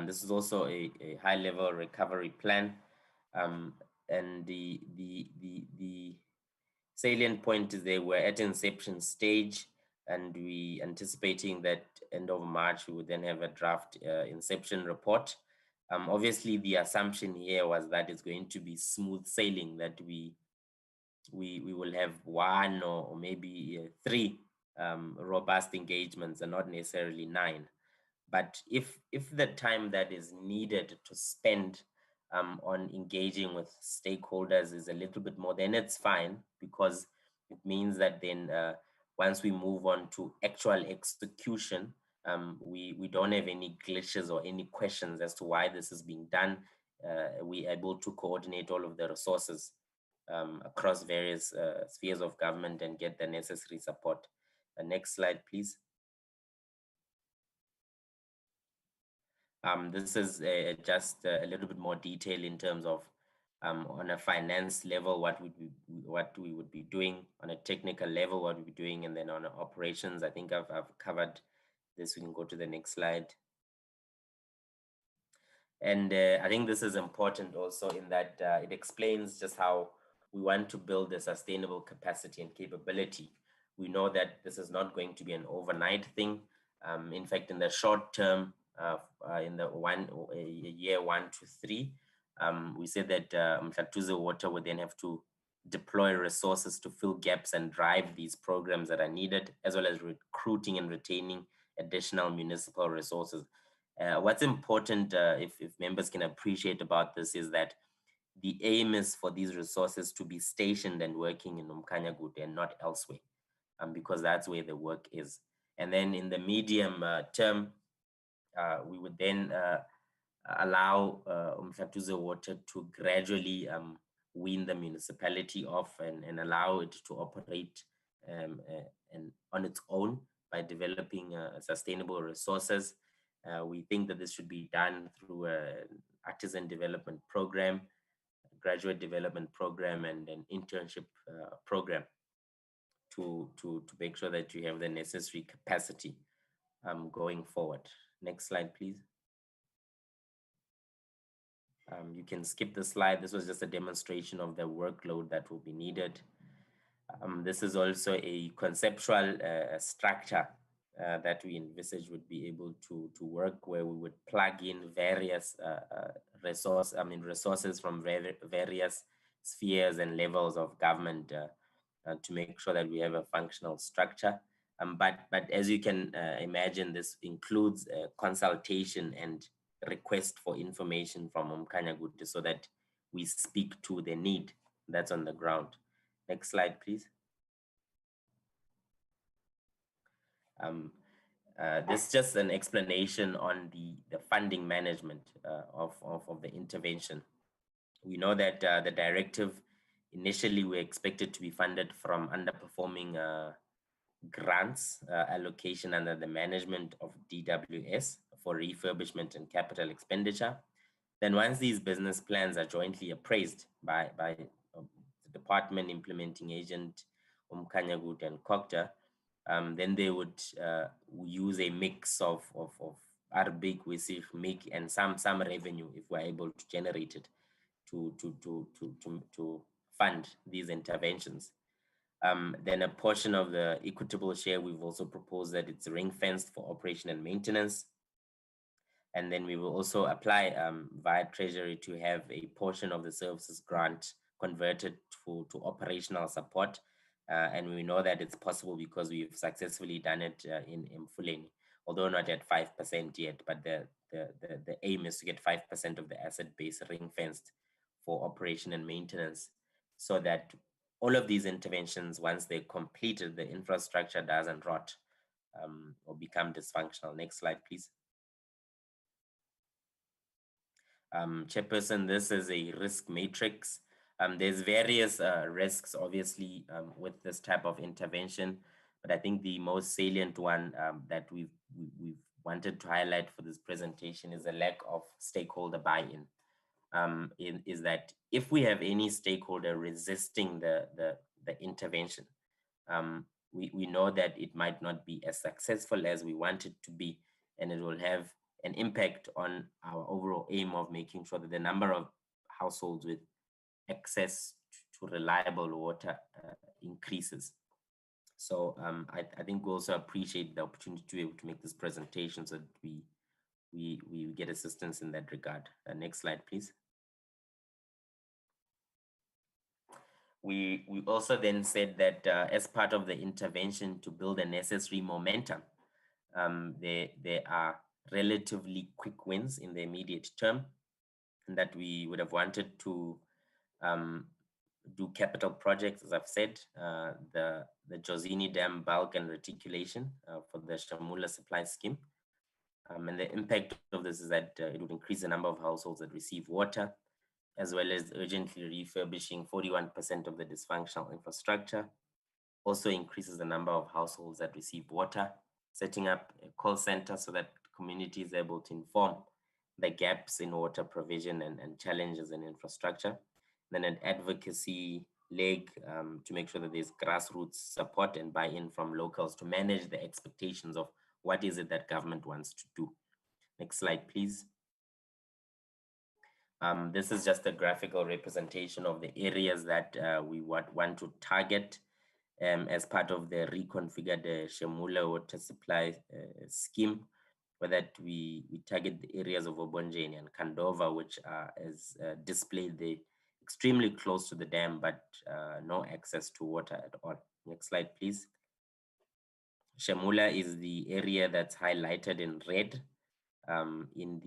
This is also a high-level recovery plan, and the salient point is we're at inception stage, and we anticipating that end of March we would then have a draft inception report. Obviously, the assumption here was that it's going to be smooth sailing, that we will have 1 or maybe 3 robust engagements and not necessarily 9. But if the time that is needed to spend on engaging with stakeholders is a little bit more, then it's fine, because it means that then once we move on to actual execution, we don't have any glitches or any questions as to why this is being done. We're able to coordinate all of the resources across various spheres of government and get the necessary support. Next slide, please. This is just a little bit more detail in terms of on a finance level, what we would be doing, on a technical level, what we'd be doing, and then on operations. I think I've covered this. We can go to the next slide. And I think this is important also in that it explains just how we want to build a sustainable capacity and capability. We know that this is not going to be an overnight thing. In fact, in the short term, in the year 1 to 3, we said that Mhlathuze Water would then have to deploy resources to fill gaps and drive these programs that are needed, as well as recruiting and retaining additional municipal resources. What's important, if members can appreciate about this, is that the aim is for these resources to be stationed and working in Umkhanyagut and not elsewhere, because that's where the work is. And then in the medium term, we would then allow Mhlathuze Water to gradually wean the municipality off and allow it to operate and on its own by developing sustainable resources. We think that this should be done through an artisan development program, graduate development program, and an internship program to make sure that you have the necessary capacity going forward. Next slide, please. You can skip the slide. This was just a demonstration of the workload that will be needed. This is also a conceptual structure that we envisage would be able to work, where we would plug in various resources from various spheres and levels of government to make sure that we have a functional structure. But as you can imagine, this includes consultation and request for information from Umkhanyagut so that we speak to the need that's on the ground. Next slide, please. This is just an explanation on the funding management of the intervention. We know that the directive, initially we expected to be funded from underperforming grants allocation under the management of DWS for refurbishment and capital expenditure. Then once these business plans are jointly appraised by the department implementing agent, Umkhanyagut and Cooperative, then they would use a mix of Arbig, Wisig, MIG, and some revenue if we're able to generate it to fund these interventions. Then a portion of the equitable share, we've also proposed that it's ring-fenced for operation and maintenance. And then we will also apply via Treasury to have a portion of the services grant converted to operational support. And we know that it's possible because we've successfully done it in Mfuleni, although not at 5% yet, but the aim is to get 5% of the asset base ring-fenced for operation and maintenance, so that all of these interventions, once they're completed, the infrastructure doesn't rot or become dysfunctional. Next slide, please. Chairperson, this is a risk matrix. There's various risks, obviously, with this type of intervention, but I think the most salient one that we've wanted to highlight for this presentation is a lack of stakeholder buy-in. Is that if we have any stakeholder resisting the intervention, we know that it might not be as successful as we want it to be, and it will have an impact on our overall aim of making sure that the number of households with access to reliable water increases. So I think we also appreciate the opportunity to be able to make this presentation so that we get assistance in that regard. Next slide, please. We also then said that as part of the intervention to build a necessary momentum, there are relatively quick wins in the immediate term, and that we would have wanted to do capital projects, as I've said, the Jozini Dam bulk and reticulation for the Shamula supply scheme. And the impact of this is that it would increase the number of households that receive water, as well as urgently refurbishing 41% of the dysfunctional infrastructure. Also increases the number of households that receive water, setting up a call center so that community is able to inform the gaps in water provision and challenges in infrastructure. Then an advocacy leg to make sure that there's grassroots support and buy-in from locals to manage the expectations of what is it that government wants to do. Next slide, please. This is just a graphical representation of the areas that we want to target as part of the reconfigured Shemula water supply scheme, where that we target the areas of Obonjeni and Kandova, which are as displayed there, extremely close to the dam, but no access to water at all. Next slide, please. Shemula is the area that's highlighted in red in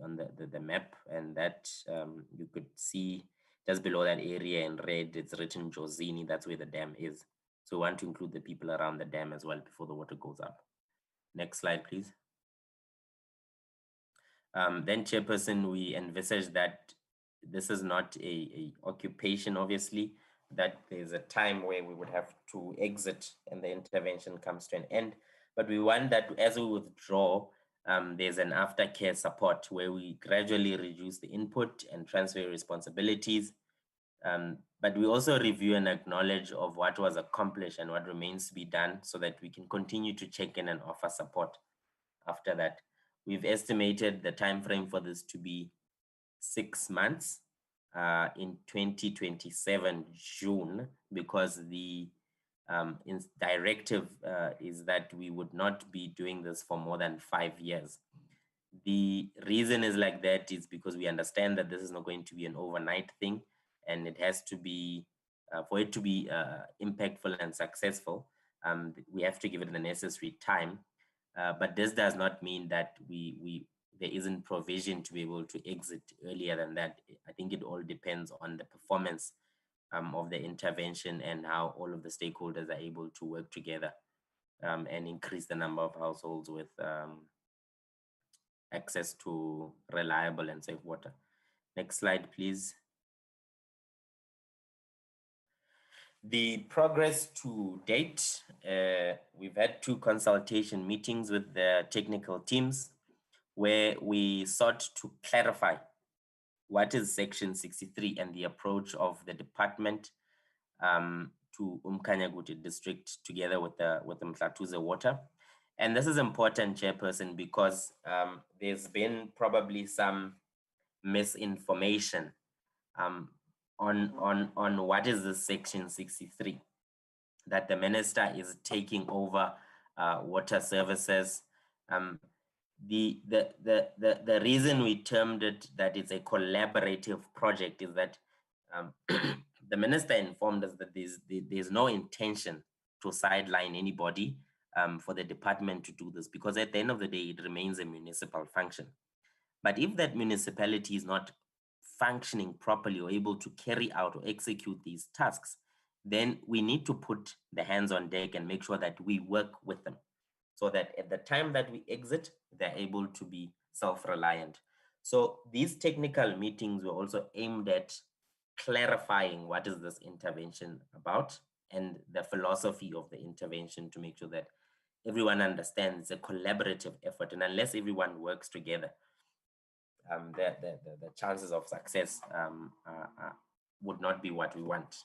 on the map, and that you could see just below that area in red, it's written Jozini. That's where the dam is. So we want to include the people around the dam as well before the water goes up. Next slide, please. Then, Chairperson, we envisage that this is not a occupation, obviously, that there's a time where we would have to exit and the intervention comes to an end. But we want that as we withdraw, there's an aftercare support where we gradually reduce the input and transfer responsibilities. But we also review and acknowledge of what was accomplished and what remains to be done so that we can continue to check in and offer support after that. We've estimated the time frame for this to be 6 months in 2027 June, because the directive is that we would not be doing this for more than 5 years. The reason is like that is because we understand that this is not going to be an overnight thing, and it has to be, for it to be impactful and successful, we have to give it the necessary time. But this does not mean that there isn't provision to be able to exit earlier than that. I think it all depends on the performance of the intervention and how all of the stakeholders are able to work together and increase the number of households with access to reliable and safe water. Next slide, please. The progress to date, we've had 2 consultation meetings with the technical teams where we sought to clarify what is Section 63 and the approach of the department to Umkhanyakude district together with the Mhlathuze Water. And this is important, Chairperson, because there's been probably some misinformation on what is this Section 63, that the minister is taking over water services. The reason we termed it that it's a collaborative project is that the minister informed us that there's no intention to sideline anybody for the department to do this, because at the end of the day, it remains a municipal function. But if that municipality is not functioning properly or able to carry out or execute these tasks, then we need to put the hands on deck and make sure that we work with them so that at the time that we exit, they're able to be self-reliant. So these technical meetings were also aimed at clarifying what is this intervention about and the philosophy of the intervention, to make sure that everyone understands it's a collaborative effort, and unless everyone works together, the chances of success would not be what we want.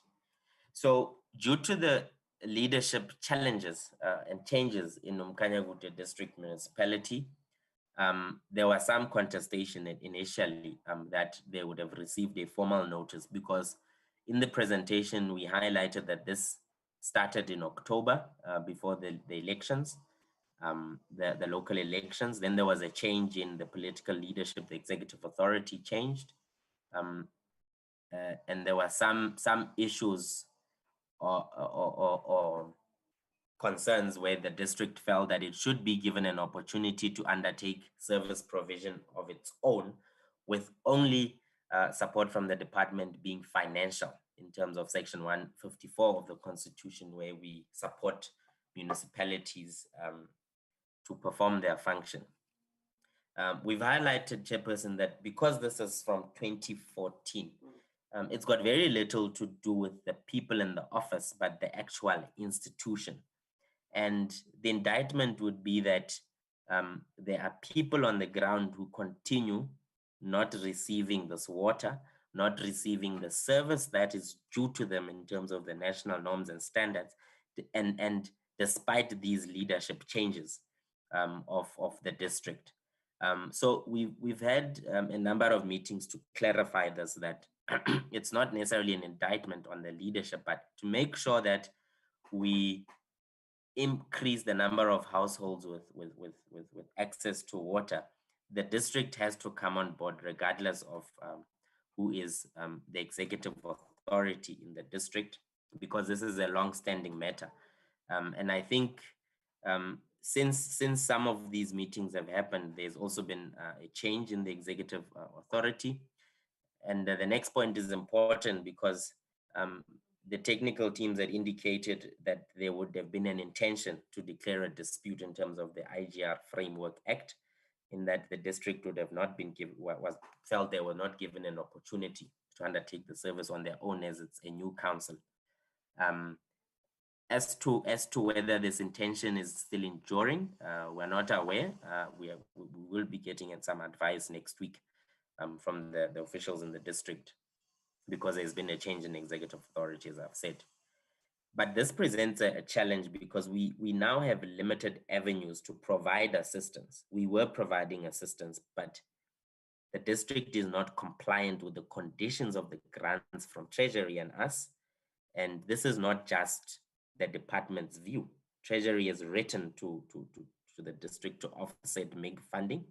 So due to the leadership challenges and changes in Umkhanyakude district municipality, there was some contestation initially that they would have received a formal notice, because in the presentation we highlighted that this started in October before the elections, the local elections. Then there was a change in the political leadership, the executive authority changed, and there were some issues or concerns where the district felt that it should be given an opportunity to undertake service provision of its own, with only support from the department being financial in terms of Section 154 of the Constitution, where we support municipalities to perform their function. We've highlighted, Chairperson, that because this is from 2014, it's got very little to do with the people in the office, but the actual institution. And the indictment would be that there are people on the ground who continue not receiving this water, not receiving the service that is due to them in terms of the national norms and standards, and despite these leadership changes of the district. So we've had a number of meetings to clarify this, that it's not necessarily an indictment on the leadership, but to make sure that we increase the number of households with access to water. The district has to come on board regardless of who is the executive authority in the district, because this is a long-standing matter. And I think since some of these meetings have happened, there's also been a change in the executive authority. And the next point is important because the technical teams had indicated that there would have been an intention to declare a dispute in terms of the IGR Framework Act, in that the district would have not been given, felt they were not given an opportunity to undertake the service on their own as it's a new council. As to whether this intention is still enduring, we're not aware. We will be getting some advice next week from the officials in the district, because there's been a change in executive authority, as I've said. But this presents a challenge because we now have limited avenues to provide assistance. We were providing assistance, but the district is not compliant with the conditions of the grants from Treasury and us. And this is not just the department's view. Treasury has written to the district to offset MIG funding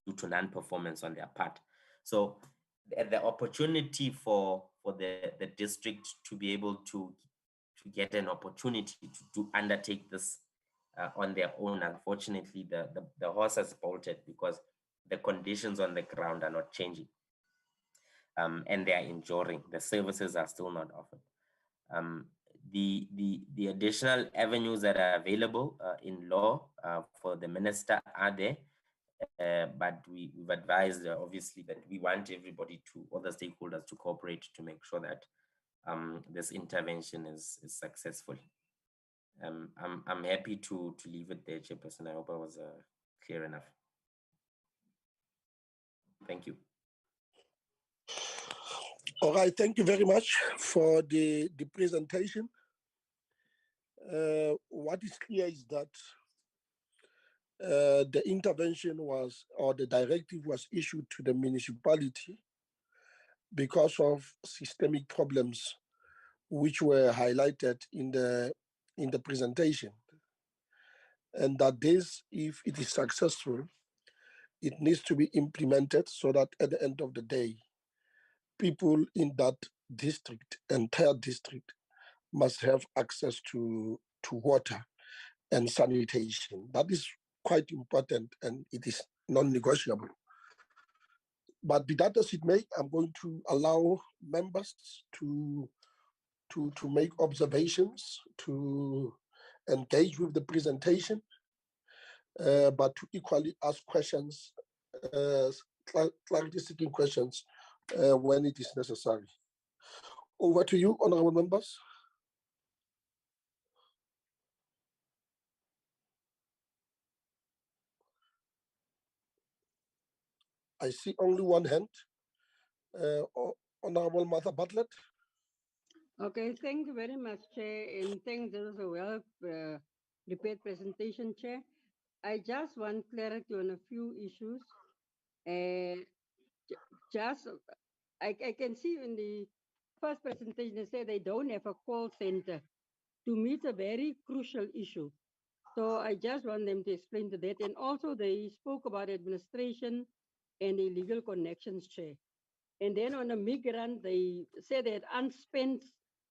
due to non-performance on their part. So the opportunity for the district to be able to get an opportunity to undertake this on their own, unfortunately, the horse has bolted because the conditions on the ground are not changing, and they are enduring. The services are still not offered. The additional avenues that are available in law for the minister are there, but we've advised obviously that we want everybody all the stakeholders to cooperate to make sure that this intervention is successful. I'm happy to leave it there, Chairperson. I hope I was clear enough. Thank you.
All right, thank you very much for the presentation. What is clear is that the intervention was, or the directive was issued to the municipality because of systemic problems which were highlighted in the presentation. And that this, if it is successful, it needs to be implemented so that at the end of the day, people in that district, entire district, must have access to water and sanitation. That is quite important and it is non-negotiable. But be that as it may, I'm going to allow members to make observations, to engage with the presentation, but to equally ask questions, clarity-seeking questions when it is necessary. Over to you, honorable members. I see only one hand. Honorable Martha Bartlett.
Okay, thank you very much, Chair, and thanks. This was a well prepared presentation, Chair. I just want clarity on a few issues. I can see in the first presentation they say they don't have a call center. To me, it's a very crucial issue. So I just want them to explain to that. And also they spoke about administration and illegal connections, Chair. And then on the migrant, they said that unspent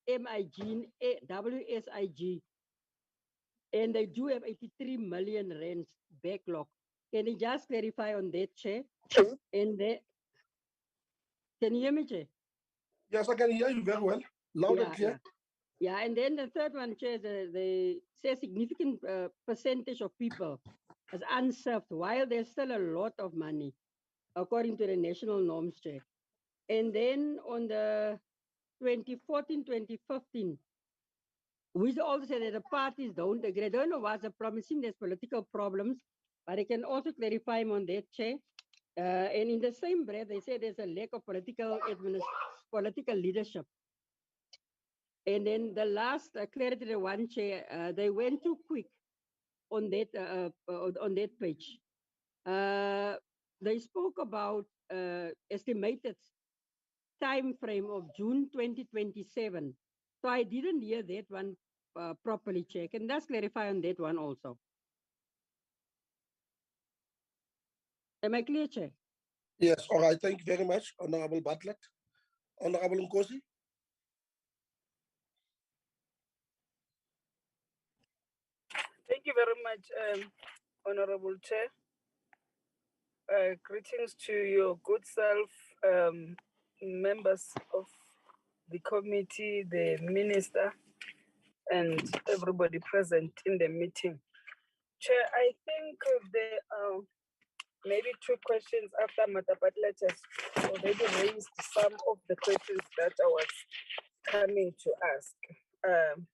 MIG, WSIG, and they do have 83 million rands backlog. Can you just clarify on that, Chair? Sure. And then, can you hear me, Chair?
Yes, I can hear you very well. Loud and clear.
Yeah, and then the third one, Chair, they say significant percentage of people is unserved, while there's still a lot of money, according to the national norms, Chair. And then on the 2014, 2015, we also said that the parties don't agree. I don't know what's the promising, there's political problems, but I can also clarify on that, Chair. And in the same breath, they say there's a lack of political leadership. And then the last clarity, the one, Chair, they went too quick on that page. they spoke about estimated time frame of June 2027. So I didn't hear that one properly, Chair. Can just clarify on that one also. Am I clear, Chair?
Yes, all right. Thank you very much, Honorable Bartlett. Honorable Nkosi.
Thank you very much, Honorable Chair. Greetings to your good self, members of the committee, the minister, and everybody present in the meeting. Chair, I think there are maybe two questions after Mata Bartlett has already raised some of the questions that I was coming to ask.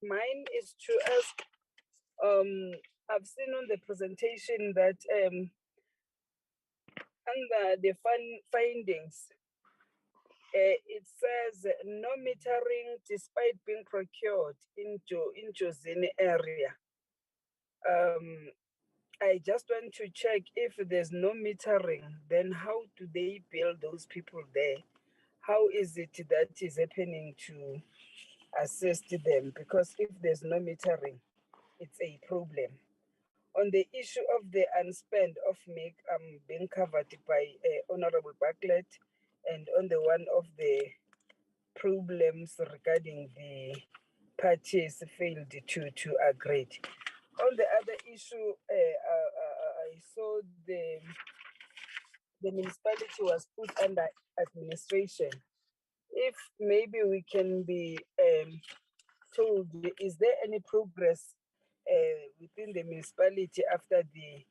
Mine is to ask, I've seen on the presentation that under the findings, it says no metering despite being procured into Jozini area. I just want to check if there's no metering, then how do they build those people there? How is it that is happening to assist them? Because if there's no metering, it's a problem. On the issue of the unspent of MIC, being covered by Honorable Bartlett, and on the one of the problems regarding the parties failed to agree. On the other issue, I saw the municipality was put under administration. If maybe we can be told, is there any progress within the municipality after the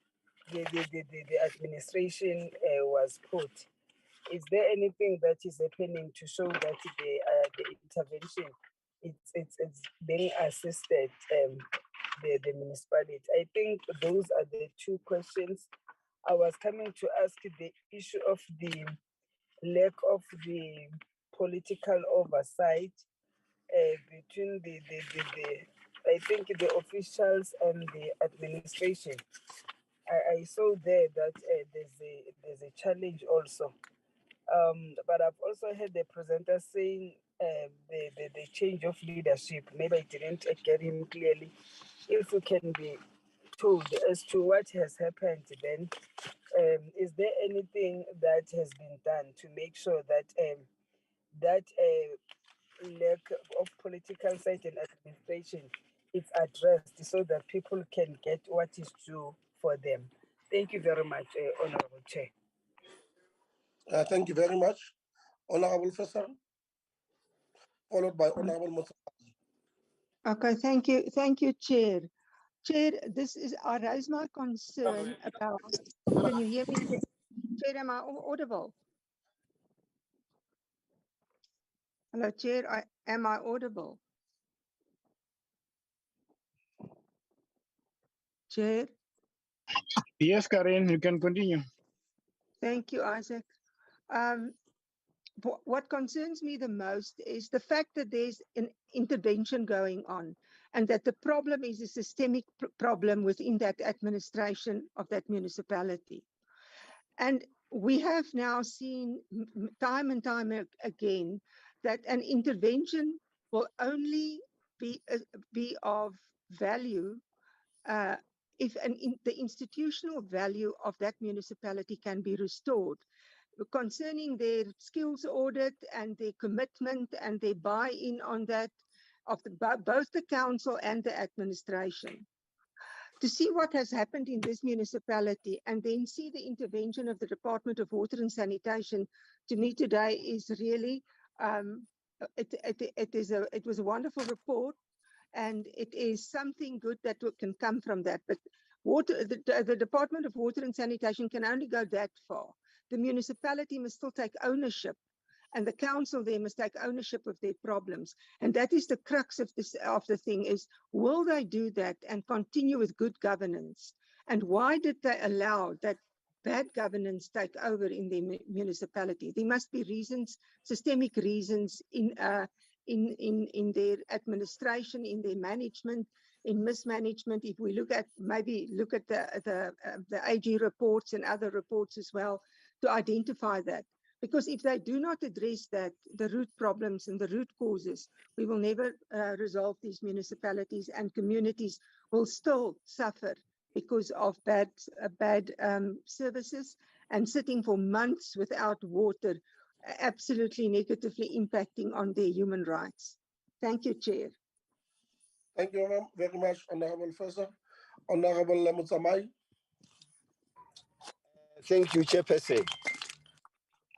administration was put? Is there anything that is happening to show that the intervention it's being assisted the municipality? I think those are the two questions. I was coming to ask the issue of the lack of the political oversight between the I think the officials and the administration. I saw there that there's a challenge also. But I've also heard the presenter saying the change of leadership. Maybe I didn't get him clearly. If we can be told as to what has happened, then is there anything that has been done to make sure that that lack of political side and administration is addressed so that people can get what is due for them? Thank you very much, Honorable Chair.
Thank you very much, Honorable Fisher, followed by Honorable Mhlathuze.
Okay, thank you, Chair. Chair, I raise my concern about, can you hear me? Chair, am I audible? Hello, Chair, am I audible? Chair?
Yes, Karen, you can continue.
Thank you, Isaac. What concerns me the most is the fact that there's an intervention going on and that the problem is a systemic problem within that administration of that municipality. And we have now seen time and time again that an intervention will only be of value if the institutional value of that municipality can be restored. Concerning their skills audit and their commitment and their buy-in on that of both the council and the administration. To see what has happened in this municipality and then see the intervention of the Department of Water and Sanitation, to me today is really, it was a wonderful report, and it is something good that can come from that. But the Department of Water and Sanitation can only go that far. The municipality must still take ownership, and the council there must take ownership of their problems. And that is the crux of the thing is, will they do that and continue with good governance? And why did they allow that bad governance take over in the municipality? There must be reasons, systemic reasons in their administration, in their management, in mismanagement. If we look at the AG reports and other reports as well, to identify that. Because if they do not address that, the root problems and the root causes, we will never resolve these municipalities, and communities will still suffer because of bad services and sitting for months without water, absolutely negatively impacting on their human rights. Thank you, Chair.
Thank you very much, Honorable Professor. Honorable Mutsamai.
Thank you, Chairperson.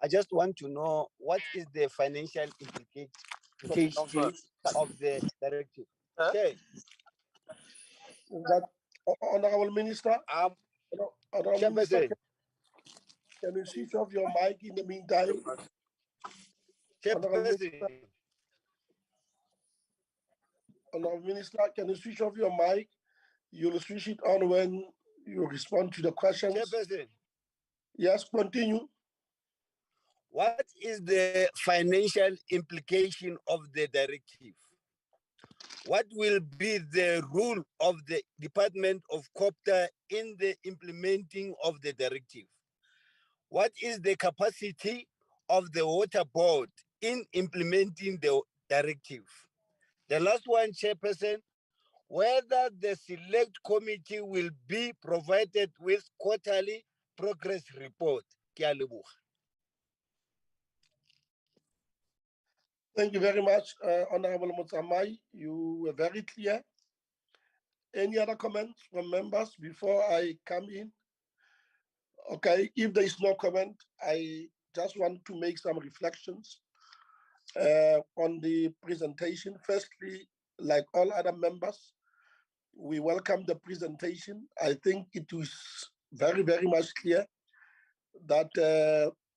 I just want to know what is the financial implication of the directive. Okay.
That, Honorable Minister, Honorable Minister, can you switch off your mic in the meantime? Honorable Minister, can you switch off your mic? You'll switch it on when you respond to the questions.
Chairperson.
Yes, continue.
What is the financial implication of the directive? What will be the role of the Department of Cooperative in the implementing of the directive? What is the capacity of the Water Board in implementing the directive? The last one, Chairperson, whether the select committee will be provided with quarterly progress report.
Thank you very much, Honorable Mutsamai. You were very clear. Any other comments from members before I come in? Okay, if there is no comment, I just want to make some reflections on the presentation. Firstly, like all other members, we welcome the presentation. I think it was very, very much clear that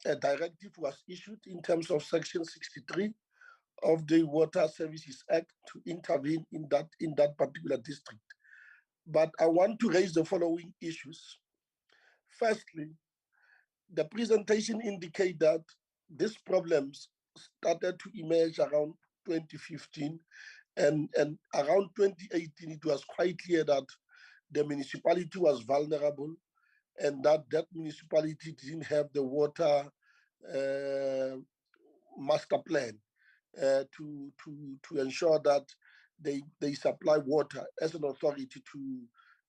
a directive was issued in terms of Section 63 of the Water Services Act to intervene in that particular district. But I want to raise the following issues. Firstly, the presentation indicates that these problems started to emerge around 2015, and around 2018, it was quite clear that the municipality was vulnerable and that municipality didn't have the water master plan to ensure that they supply water as an authority to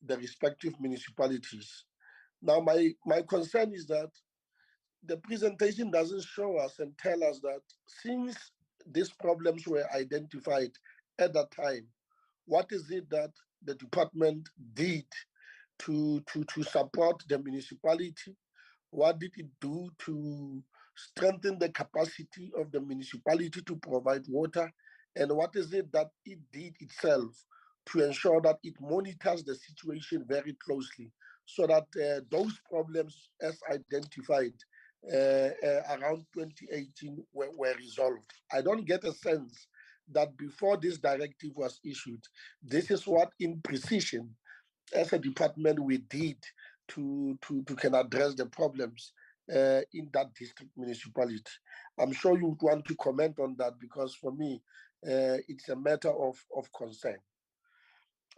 the respective municipalities. Now, my concern is that the presentation doesn't show us and tell us that since these problems were identified at that time, what is it that the department did to support the municipality? What did it do to strengthen the capacity of the municipality to provide water? And what is it that it did itself to ensure that it monitors the situation very closely so that those problems as identified around 2018 were resolved? I don't get a sense that before this directive was issued, this is what in precision as a department we did to can address the problems in that district municipality. I'm sure you would want to comment on that because for me, it's a matter of concern.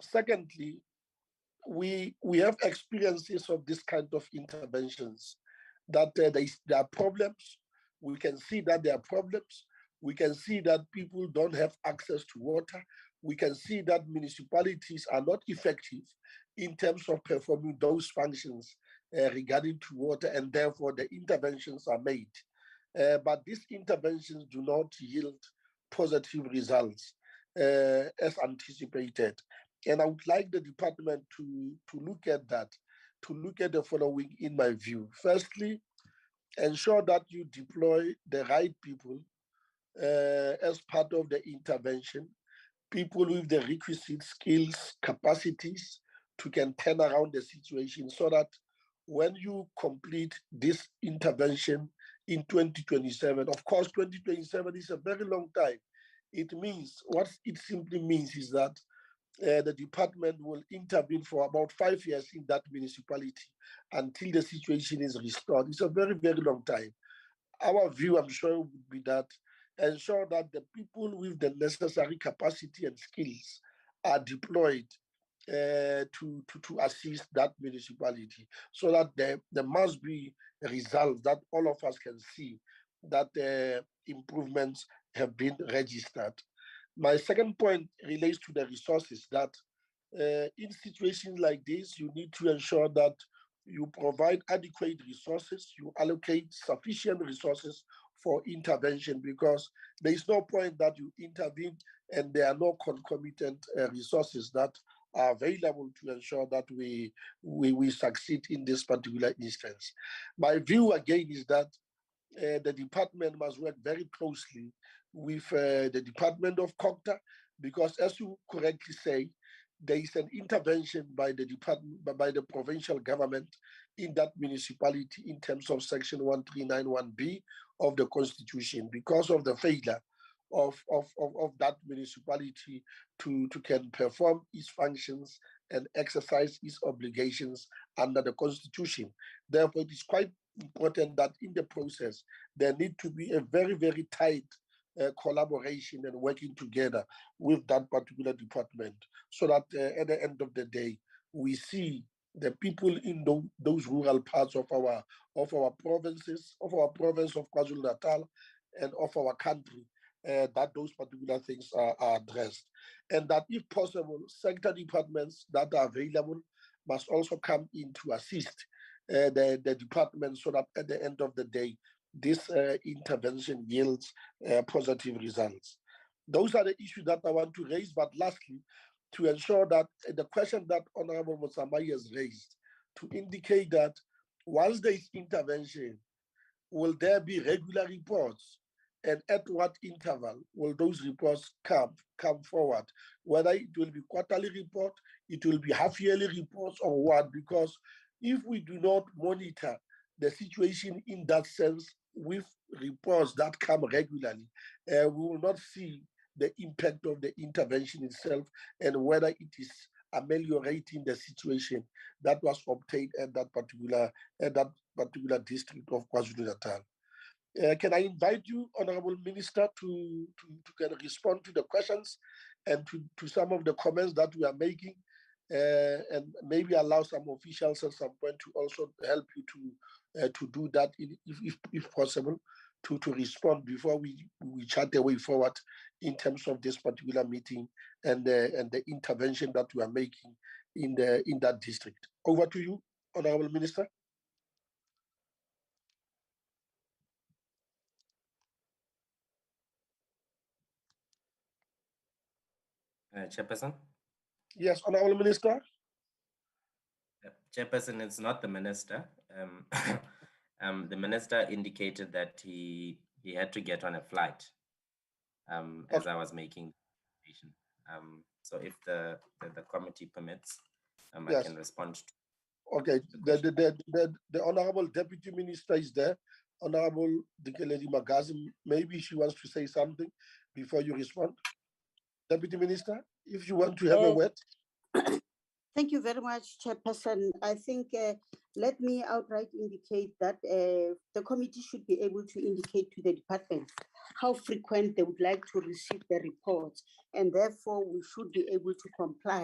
Secondly, we have experiences of this kind of interventions, that there are problems. We can see that there are problems. We can see that people don't have access to water. We can see that municipalities are not effective in terms of performing those functions regarding to water, and therefore the interventions are made. But these interventions do not yield positive results as anticipated. And I would like the department to look at that, to look at the following in my view. Firstly, ensure that you deploy the right people as part of the intervention, people with the requisite skills, capacities to can turn around the situation so that when you complete this intervention in 2027, of course, 2027 is a very long time. It means, what it simply means is that the department will intervene for about 5 years in that municipality until the situation is restored. It's a very, very long time. Our view, I'm sure, would be that ensure that the people with the necessary capacity and skills are deployed to assist that municipality, so that there must be results that all of us can see that improvements have been registered. My second point relates to the resources, that in situations like this, you need to ensure that you provide adequate resources, you allocate sufficient resources for intervention, because there is no point that you intervene and there are no concomitant resources that are available to ensure that we succeed in this particular instance. My view again is that the department must work very closely with the Department of Cooperative, because as you correctly say, there is an intervention by the department, by the provincial government in that municipality in terms of Section 1391B of the Constitution, because of the failure of that municipality to can perform its functions and exercise its obligations under the Constitution. Therefore, it is quite important that in the process, there need to be a very, very tight collaboration and working together with that particular department, so that at the end of the day, we see the people in those rural parts of our provinces, of our province of KwaZulu-Natal, and of our country, that those particular things are addressed. And that if possible, sector departments that are available must also come in to assist the department, so that at the end of the day, this intervention yields positive results. Those are the issues that I want to raise. But lastly, to ensure that the question that Honorable Motsamai has raised, to indicate that once there is intervention, will there be regular reports? And at what interval will those reports come forward? Whether it will be quarterly report, it will be half-yearly reports, or what? Because if we do not monitor the situation in that sense with reports that come regularly, we will not see the impact of the intervention itself and whether it is ameliorating the situation that was obtained at that particular district of KwaZulu-Natal. Can I invite you, Honorable Minister, to kind of respond to the questions and to some of the comments that we are making, and maybe allow some officials at some point to also help you to do that, if possible, to respond before we chart the way forward in terms of this particular meeting and the intervention that we are making in that district. Over to you, Honorable Minister.
Chairperson?
Yes, Honorable Minister.
Chairperson, it's not the minister. The minister indicated that he had to get on a flight as I was making the presentation. So if the committee permits, yes, I can respond to.
Okay, the Honorable Deputy Minister is there. Honorable Dikeledi Magazi, maybe she wants to say something before you respond. Deputy Minister, if you want to have a word.
Thank you very much, Chairperson. I think let me outright indicate that the committee should be able to indicate to the department how frequent they would like to receive the reports, and therefore we should be able to comply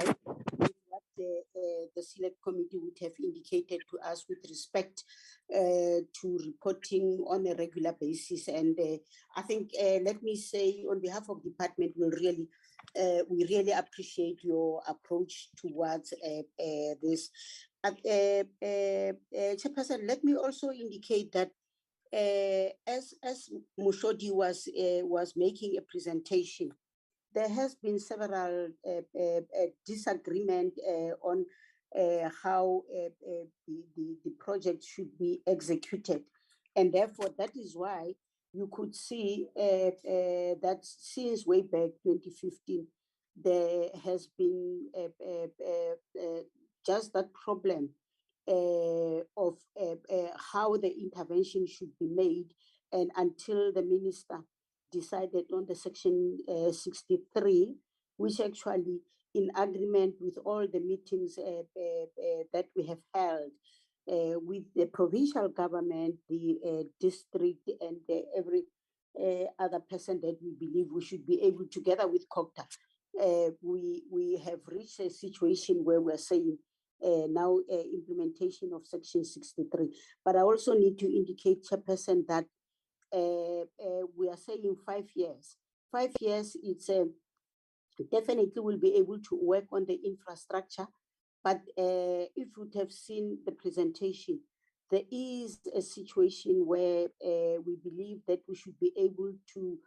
with what the select committee would have indicated to us with respect to reporting on a regular basis. And I think, let me say on behalf of the department, we really appreciate your approach towards this. Chairperson, let me also indicate that as Mushodi was making a presentation, there has been several disagreement on how the project should be executed. And therefore, that is why you could see that since way back 2015, there has been just that problem of how the intervention should be made, and until the minister decided on the Section 63, which actually, in agreement with all the meetings that we have held with the provincial government, the district, and every other person that we believe we should be able, together with Cooperative, we have reached a situation where we're saying now implementation of Section 63. But I also need to indicate, Chairperson, that we are saying 5 years. 5 years, it's definitely will be able to work on the infrastructure. But if you would have seen the presentation, there is a situation where we believe that we should be able to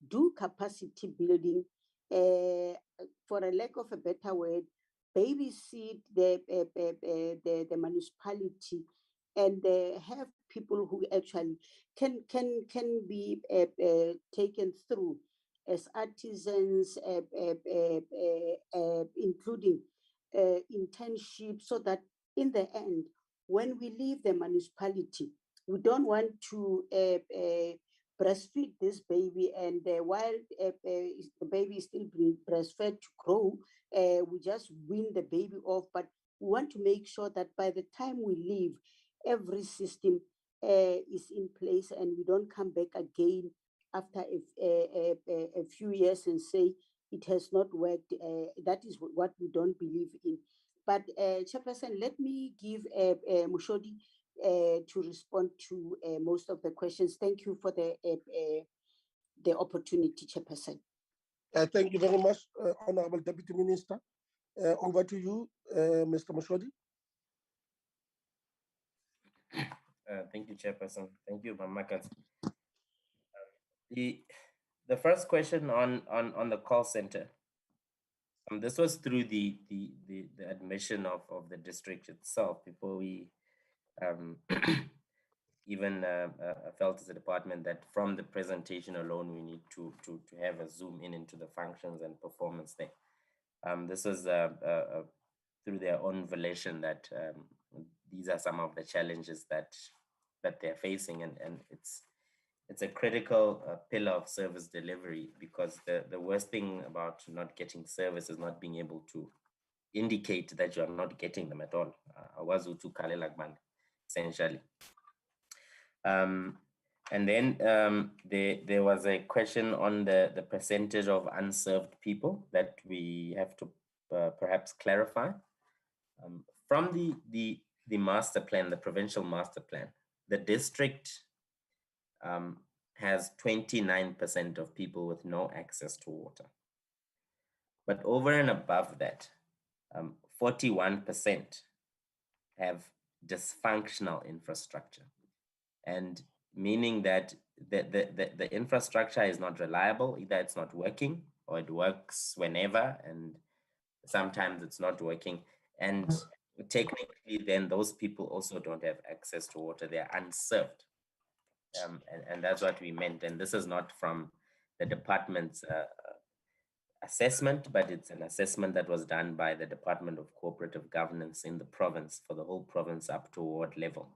do capacity building, for a lack of a better word, babysit the municipality and have people who actually can be taken through as artisans, including internship, so that in the end, when we leave the municipality, we don't want to breastfeed this baby, and while the baby is still being breastfed to grow, we just wean the baby off. But we want to make sure that by the time we leave, every system is in place, and we don't come back again after a few years and say it has not worked. That is what we don't believe in. But Chairperson, let me give Mushodi to respond to most of the questions. Thank you for the opportunity, Chairperson.
Thank you very much, Honorable Deputy Minister. Over to you, Mr. Mushodi.
Thank you, Chairperson. Thank you, Mamakat. The first question on the call center. This was through the admission of the district itself before we even felt as a department that from the presentation alone, we need to have a zoom into the functions and performance there. This was through their own volition that these are some of the challenges that they're facing, and it's a critical pillar of service delivery, because the worst thing about not getting service is not being able to indicate that you're not getting them at all. Essentially. And then there was a question on the percentage of unserved people that we have to perhaps clarify. From the master plan, the provincial master plan, the district has 29% of people with no access to water. But over and above that, 41% have dysfunctional infrastructure, and meaning that the infrastructure is not reliable. Either it's not working, or it works whenever, and sometimes it's not working. And technically, then those people also don't have access to water. They're unserved. And that's what we meant. And this is not from the department's assessment, but it's an assessment that was done by the Department of Cooperative Governance in the province, for the whole province up to ward level.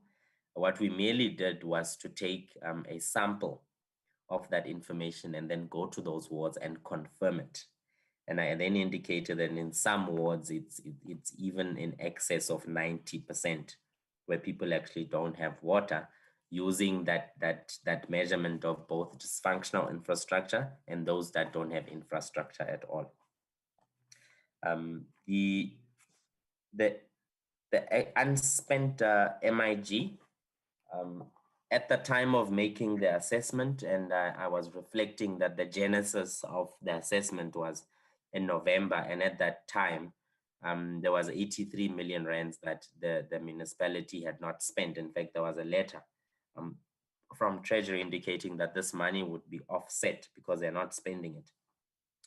What we merely did was to take a sample of that information and then go to those wards and confirm it. And I then indicated that in some wards, it's even in excess of 90%, where people actually don't have water, using that measurement of both dysfunctional infrastructure and those that don't have infrastructure at all. The unspent MIG, at the time of making the assessment, and I was reflecting that the genesis of the assessment was in November, and at that time, there was 83 million rands that the municipality had not spent. In fact, there was a letter from Treasury indicating that this money would be offset because they're not spending it.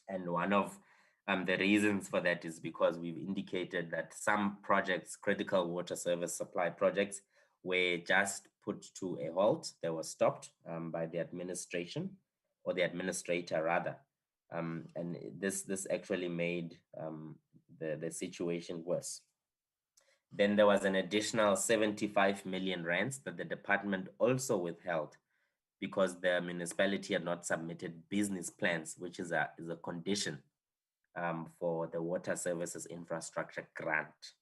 And one of the reasons for that is because we've indicated that some projects, critical water service supply projects, were just put to a halt. They were stopped by the administration, or the administrator rather. And this actually made the situation worse. Then there was an additional 75 million rands that the department also withheld because the municipality had not submitted business plans, which is a condition for the water services infrastructure grant.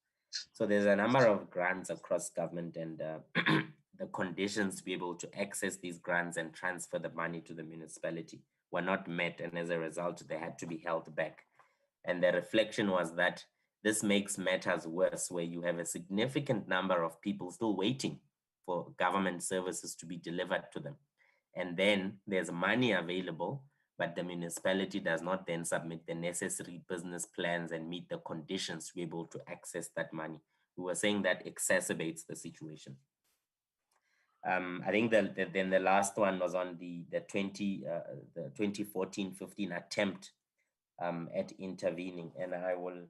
So there's a number of grants across government, and the conditions to be able to access these grants and transfer the money to the municipality were not met, and as a result, they had to be held back. And the reflection was that this makes matters worse, where you have a significant number of people still waiting for government services to be delivered to them. And then there's money available, but the municipality does not then submit the necessary business plans and meet the conditions to be able to access that money. We were saying that exacerbates the situation. I think then the last one was on the 2014-15 attempt at intervening, and I will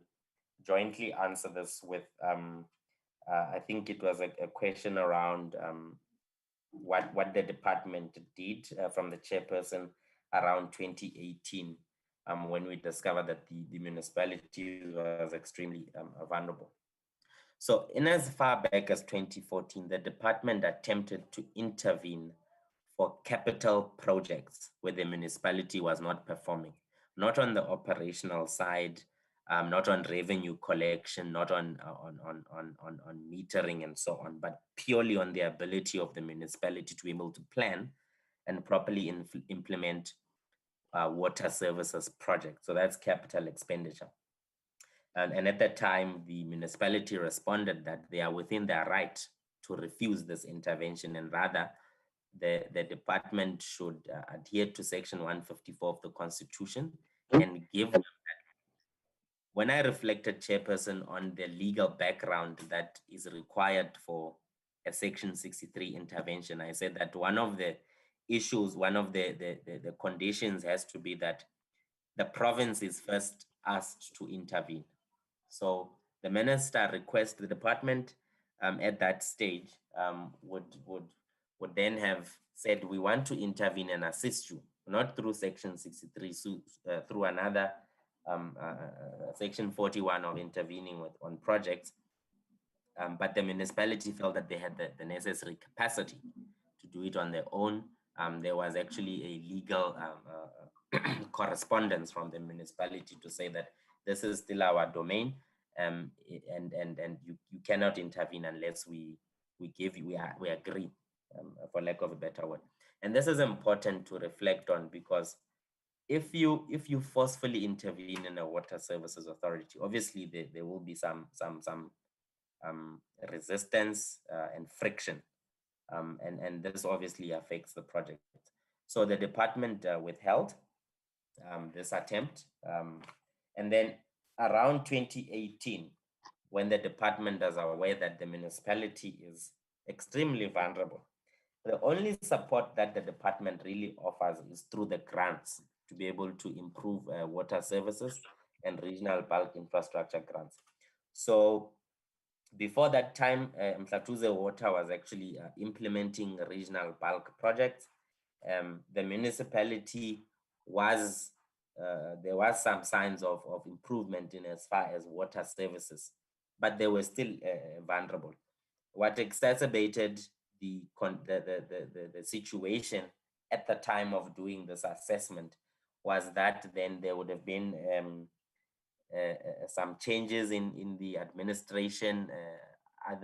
jointly answer this with I think it was a question around what the department did from the chairperson around 2018 when we discovered that the municipality was extremely vulnerable. So in as far back as 2014, the department attempted to intervene for capital projects where the municipality was not performing, not on the operational side, not on revenue collection, not on metering and so on, but purely on the ability of the municipality to be able to plan and properly implement water services projects. So that's capital expenditure. And at that time, the municipality responded that they are within their right to refuse this intervention, and rather the department should adhere to Section 154 of the Constitution and give them that. When I reflected, Chairperson, on the legal background that is required for a Section 63 intervention, I said that one of the issues, one of the conditions has to be that the province is first asked to intervene. So the minister requests the department at that stage would then have said, we want to intervene and assist you, not through Section 63, through another Section 41 of intervening on projects. But the municipality felt that they had the necessary capacity to do it on their own. There was actually a legal correspondence from the municipality to say that this is still our domain, and you cannot intervene unless we agree, for lack of a better word. And this is important to reflect on, because if you forcefully intervene in a water services authority, obviously there will be some resistance and friction, and this obviously affects the project. So the department withheld this attempt, and then around 2018, when the department is aware that the municipality is extremely vulnerable, the only support that the department really offers is through the grants to be able to improve water services and regional bulk infrastructure grants. So before that time, Mhlathuze Water was actually implementing regional bulk projects. The municipality was, there was some signs of improvement in as far as water services, but they were still vulnerable. What exacerbated the situation at the time of doing this assessment was that then there would have been some changes in the administration, and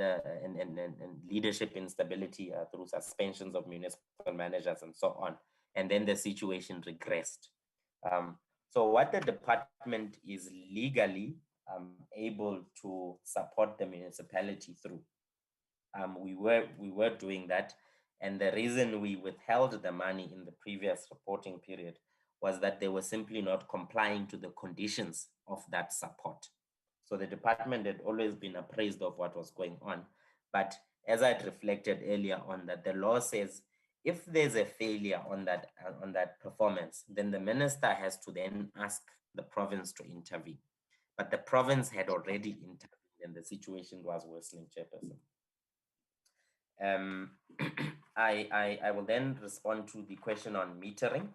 leadership instability through suspensions of municipal managers and so on. And then the situation regressed. So what the department is legally able to support the municipality through, we were doing that. And the reason we withheld the money in the previous reporting period was that they were simply not complying to the conditions of that support. So the department had always been appraised of what was going on. But as I had reflected earlier on, that the law says if there's a failure on that performance, then the minister has to then ask the province to intervene. But the province had already intervened and the situation was worsening, Chairperson. I will then respond to the question on metering.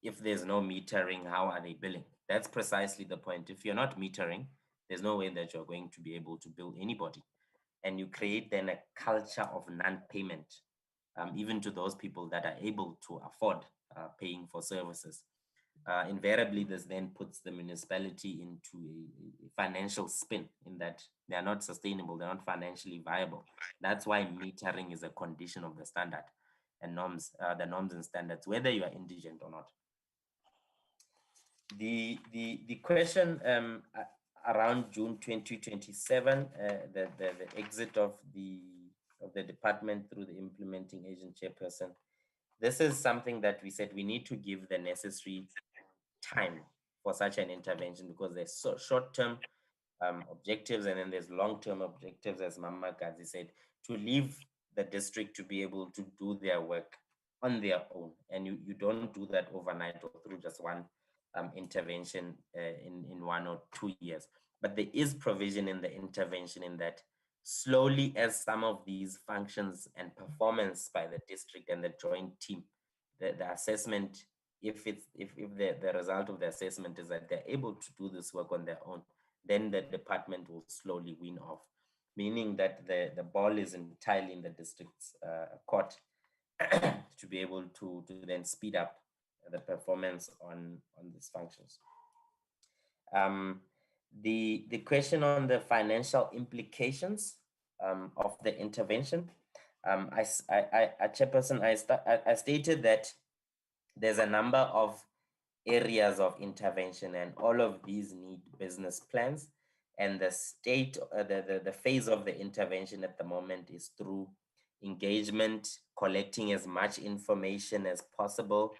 If there's no metering, how are they billing? That's precisely the point. If you're not metering, there's no way that you're going to be able to bill anybody. And you create then a culture of non-payment, even to those people that are able to afford paying for services. Invariably, this then puts the municipality into a financial spin in that they are not sustainable, they're not financially viable. That's why metering is a condition of the standard and norms, the norms and standards, whether you are indigent or not. The question around June 2027, the exit of the department through the implementing agent chairperson. This is something that we said we need to give the necessary time for such an intervention, because there's short-term objectives and then there's long-term objectives, as Mama Gazi said, to leave the district to be able to do their work on their own. And you don't do that overnight or through just one intervention in 1 or 2 years. But there is provision in the intervention in that slowly, as some of these functions and performance by the district and the joint team, the assessment, if the result of the assessment is that they're able to do this work on their own, then the department will slowly wean off, meaning that the ball is entirely in the district's court to be able to then speed up the performance on these functions. The question on the financial implications of the intervention, Chairperson, I stated that there's a number of areas of intervention, and all of these need business plans. And the state, the phase of the intervention at the moment is through engagement, collecting as much information as possible,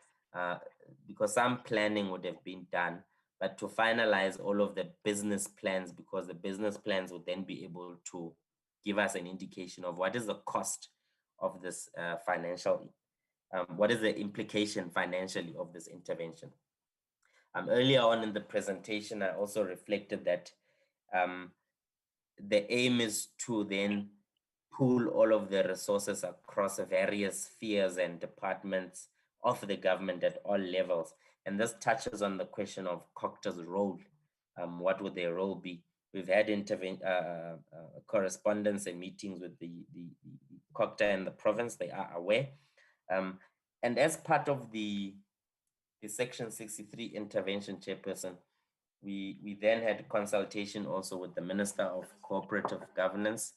because some planning would have been done, but to finalize all of the business plans, because the business plans would then be able to give us an indication of what is the cost of this financial, what is the implication financially of this intervention. Earlier on in the presentation, I also reflected that the aim is to then pool all of the resources across various spheres and departments of the government at all levels. And this touches on the question of COCTA's role. What would their role be? We've had correspondence and meetings with the COCTA and the province. They are aware. And as part of the Section 63 intervention chairperson, we then had consultation also with the Minister of Cooperative Governance,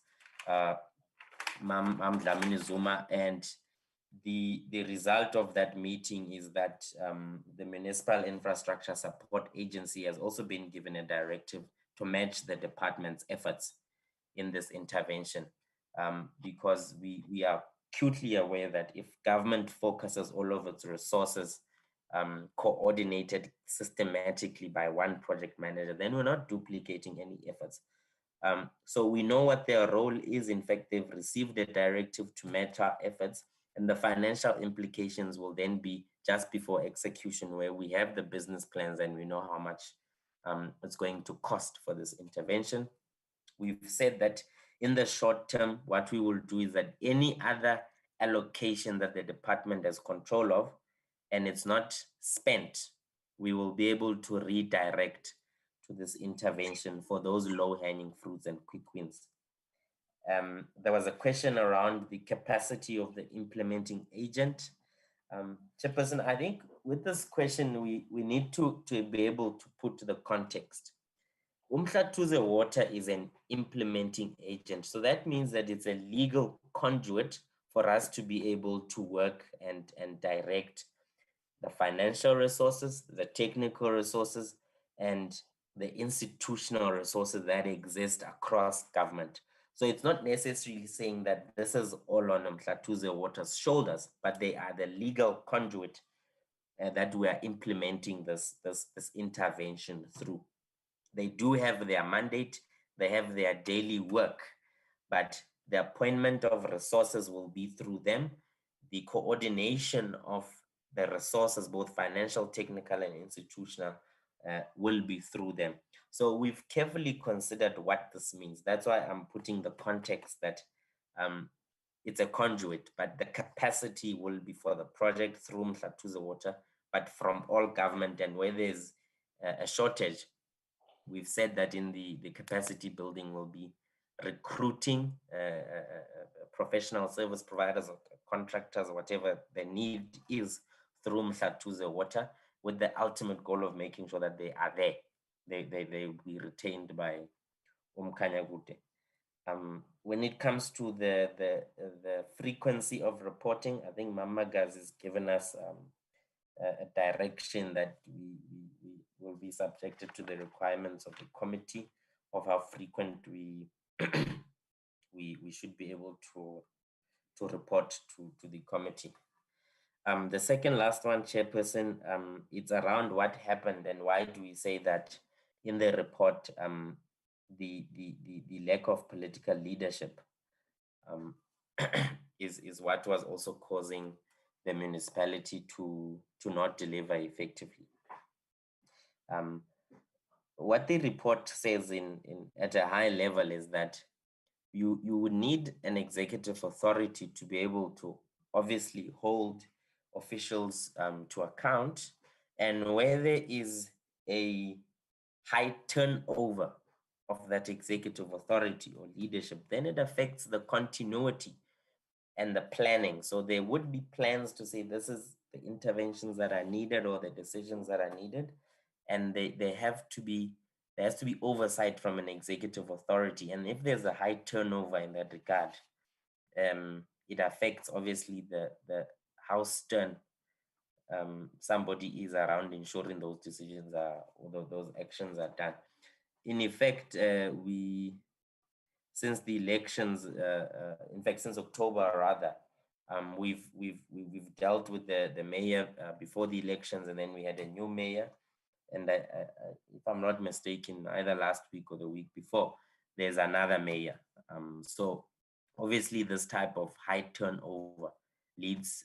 Mhlathuze Water, and the result of that meeting is that the Municipal Infrastructure Support Agency has also been given a directive to match the department's efforts in this intervention, because we are acutely aware that if government focuses all of its resources coordinated systematically by one project manager, then we're not duplicating any efforts. So we know what their role is. In fact, they've received a directive to match our efforts, and the financial implications will then be just before execution, where we have the business plans and we know how much it's going to cost for this intervention. We've said that in the short term, what we will do is that any other allocation that the department has control of and it's not spent, we will be able to redirect to this intervention for those low-hanging fruits and quick wins. There was a question around the capacity of the implementing agent. Chairperson, I think with this question, we need to be able to put the context. Mhlathuze Water is an implementing agent. So that means that it's a legal conduit for us to be able to work and direct the financial resources, the technical resources, and the institutional resources that exist across government. So it's not necessarily saying that this is all on Mhlathuze Water's shoulders, but they are the legal conduit that we are implementing this intervention through. They do have their mandate, they have their daily work, but the appointment of resources will be through them. The coordination of the resources, both financial, technical, and institutional, will be through them. So we've carefully considered what this means. That's why I'm putting the context that it's a conduit, but the capacity will be for the project through Mhlathuze Water, but from all government. And where there's a shortage, we've said that in the capacity building will be recruiting professional service providers or contractors, whatever the need is, through Mhlathuze Water, with the ultimate goal of making sure that they are there. They will be retained by Umkanyagute. When it comes to the frequency of reporting, I think Mama Gaz has given us a direction that will be subjected to the requirements of the committee of how frequent we we should be able to report to the committee. The second last one, Chairperson, it's around what happened and why do we say that in the report the lack of political leadership is what was also causing the municipality to not deliver effectively. What the report says at a high level is that you would need an executive authority to be able to obviously hold officials to account, and where there is a high turnover of that executive authority or leadership, then it affects the continuity and the planning. So there would be plans to say this is the interventions that are needed or the decisions that are needed, and there has to be oversight from an executive authority. And if there's a high turnover in that regard, it affects obviously the how stern somebody is around ensuring those decisions or those actions are done. In effect, since the elections, in fact, since October rather, we've dealt with the mayor before the elections, and then we had a new mayor. And if I'm not mistaken, either last week or the week before, there's another mayor. So obviously this type of high turnover leads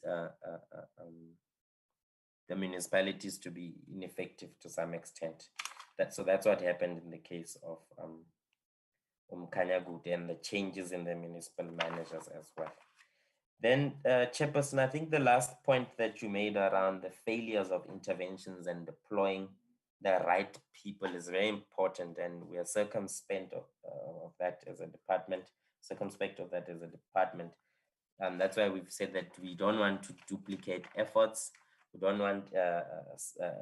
the municipalities to be ineffective to some extent. So that's what happened in the case of Kanyagut and the changes in the municipal managers as well. Then, Chairperson, I think the last point that you made around the failures of interventions and deploying the right people is very important, and we are circumspect of that as a department, and that's why we've said that we don't want to duplicate efforts. We don't want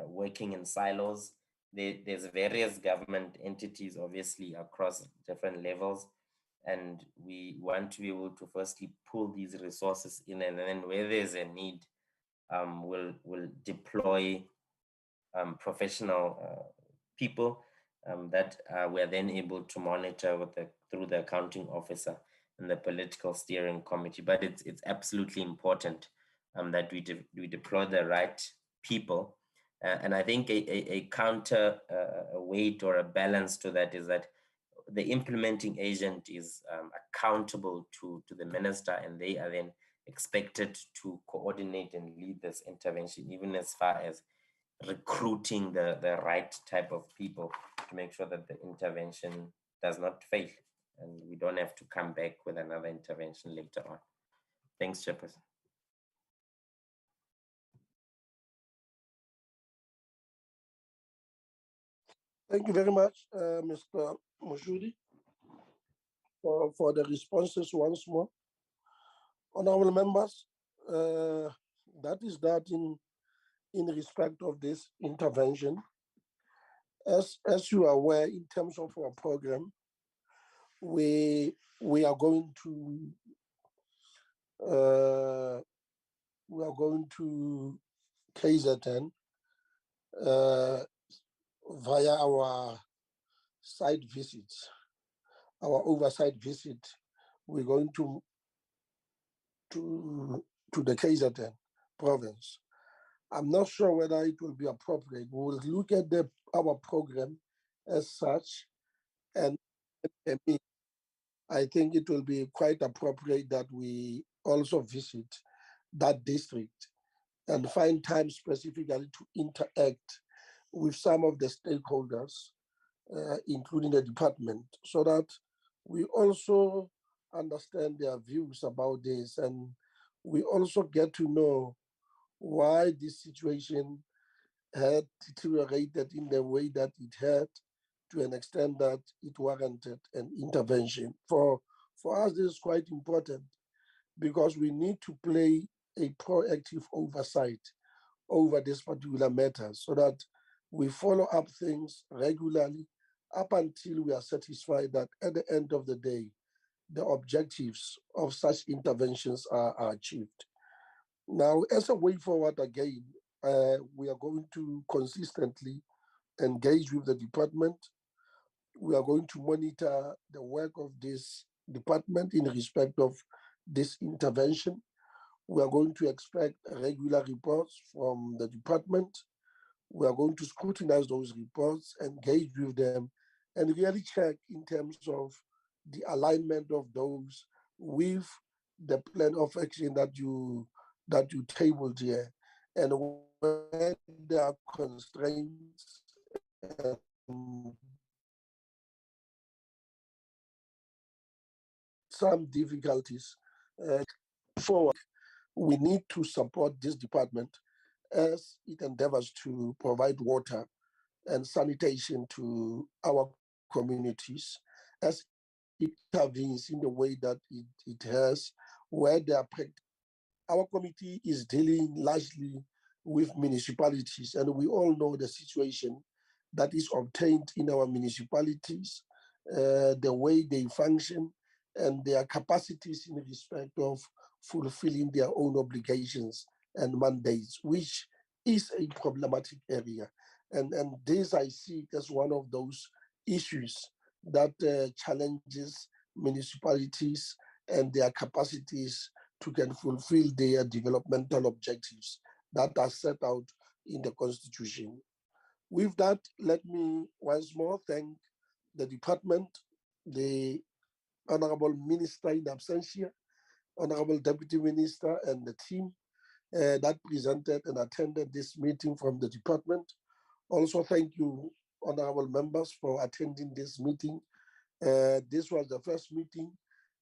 working in silos. There's various government entities, obviously, across different levels, and we want to be able to firstly pull these resources in, and then where there's a need, we'll deploy professional people that we're then able to monitor through the accounting officer and the political steering committee. But it's absolutely important that we deploy the right people. And I think a counter weight or a balance to that is that the implementing agent is accountable to the minister, and they are then expected to coordinate and lead this intervention, even as far as recruiting the right type of people to make sure that the intervention does not fail and we don't have to come back with another intervention later on. Thanks, Chairperson.
Thank you very much, Mr. Mhlathuze, for the responses once more. Honorable members, that is that in respect of this intervention. As you are aware, in terms of our program, we are going to KZN via our site visits, our oversight visit. We're going to the KZN province. I'm not sure whether it will be appropriate. We'll look at our program as such, and I think it will be quite appropriate that we also visit that district and find time specifically to interact with some of the stakeholders, including the department, so that we also understand their views about this, and we also get to know why this situation had deteriorated in the way that it had, to an extent that it warranted an intervention. For us, this is quite important because we need to play a proactive oversight over this particular matter so that we follow up things regularly up until we are satisfied that at the end of the day, the objectives of such interventions are achieved. Now, as a way forward again, we are going to consistently engage with the department. We are going to monitor the work of this department in respect of this intervention. We are going to expect regular reports from the department. We are going to scrutinize those reports, engage with them, and really check in terms of the alignment of those with the plan of action that you tabled here. And when there are constraints and some difficulties forward, we need to support this department as it endeavors to provide water and sanitation to our communities, as it intervenes in the way that it has, where they are practiced. Our committee is dealing largely with municipalities, and we all know the situation that is obtained in our municipalities, the way they function, and their capacities in respect of fulfilling their own obligations and mandates, which is a problematic area. And this I see as one of those issues that challenges municipalities and their capacities to can fulfill their developmental objectives that are set out in the Constitution. With that, let me once more thank the department, the Honorable Minister in absentia, Honorable Deputy Minister, and the team that presented and attended this meeting from the department. Also, thank you, honorable members, for attending this meeting. This was the first meeting.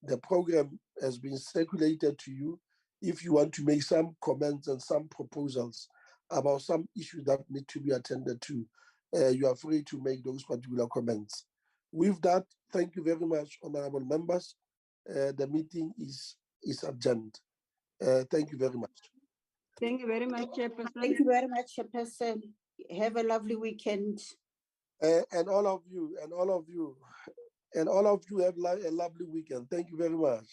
The program has been circulated to you. If you want to make some comments and some proposals about some issues that need to be attended to, you are free to make those particular comments. With that, thank you very much, honorable members. The meeting is adjourned. Thank you very much.
Thank you very much, Chairperson.
Thank you very much, Chairperson. Have a lovely weekend.
And all of you have a lovely weekend. Thank you very much.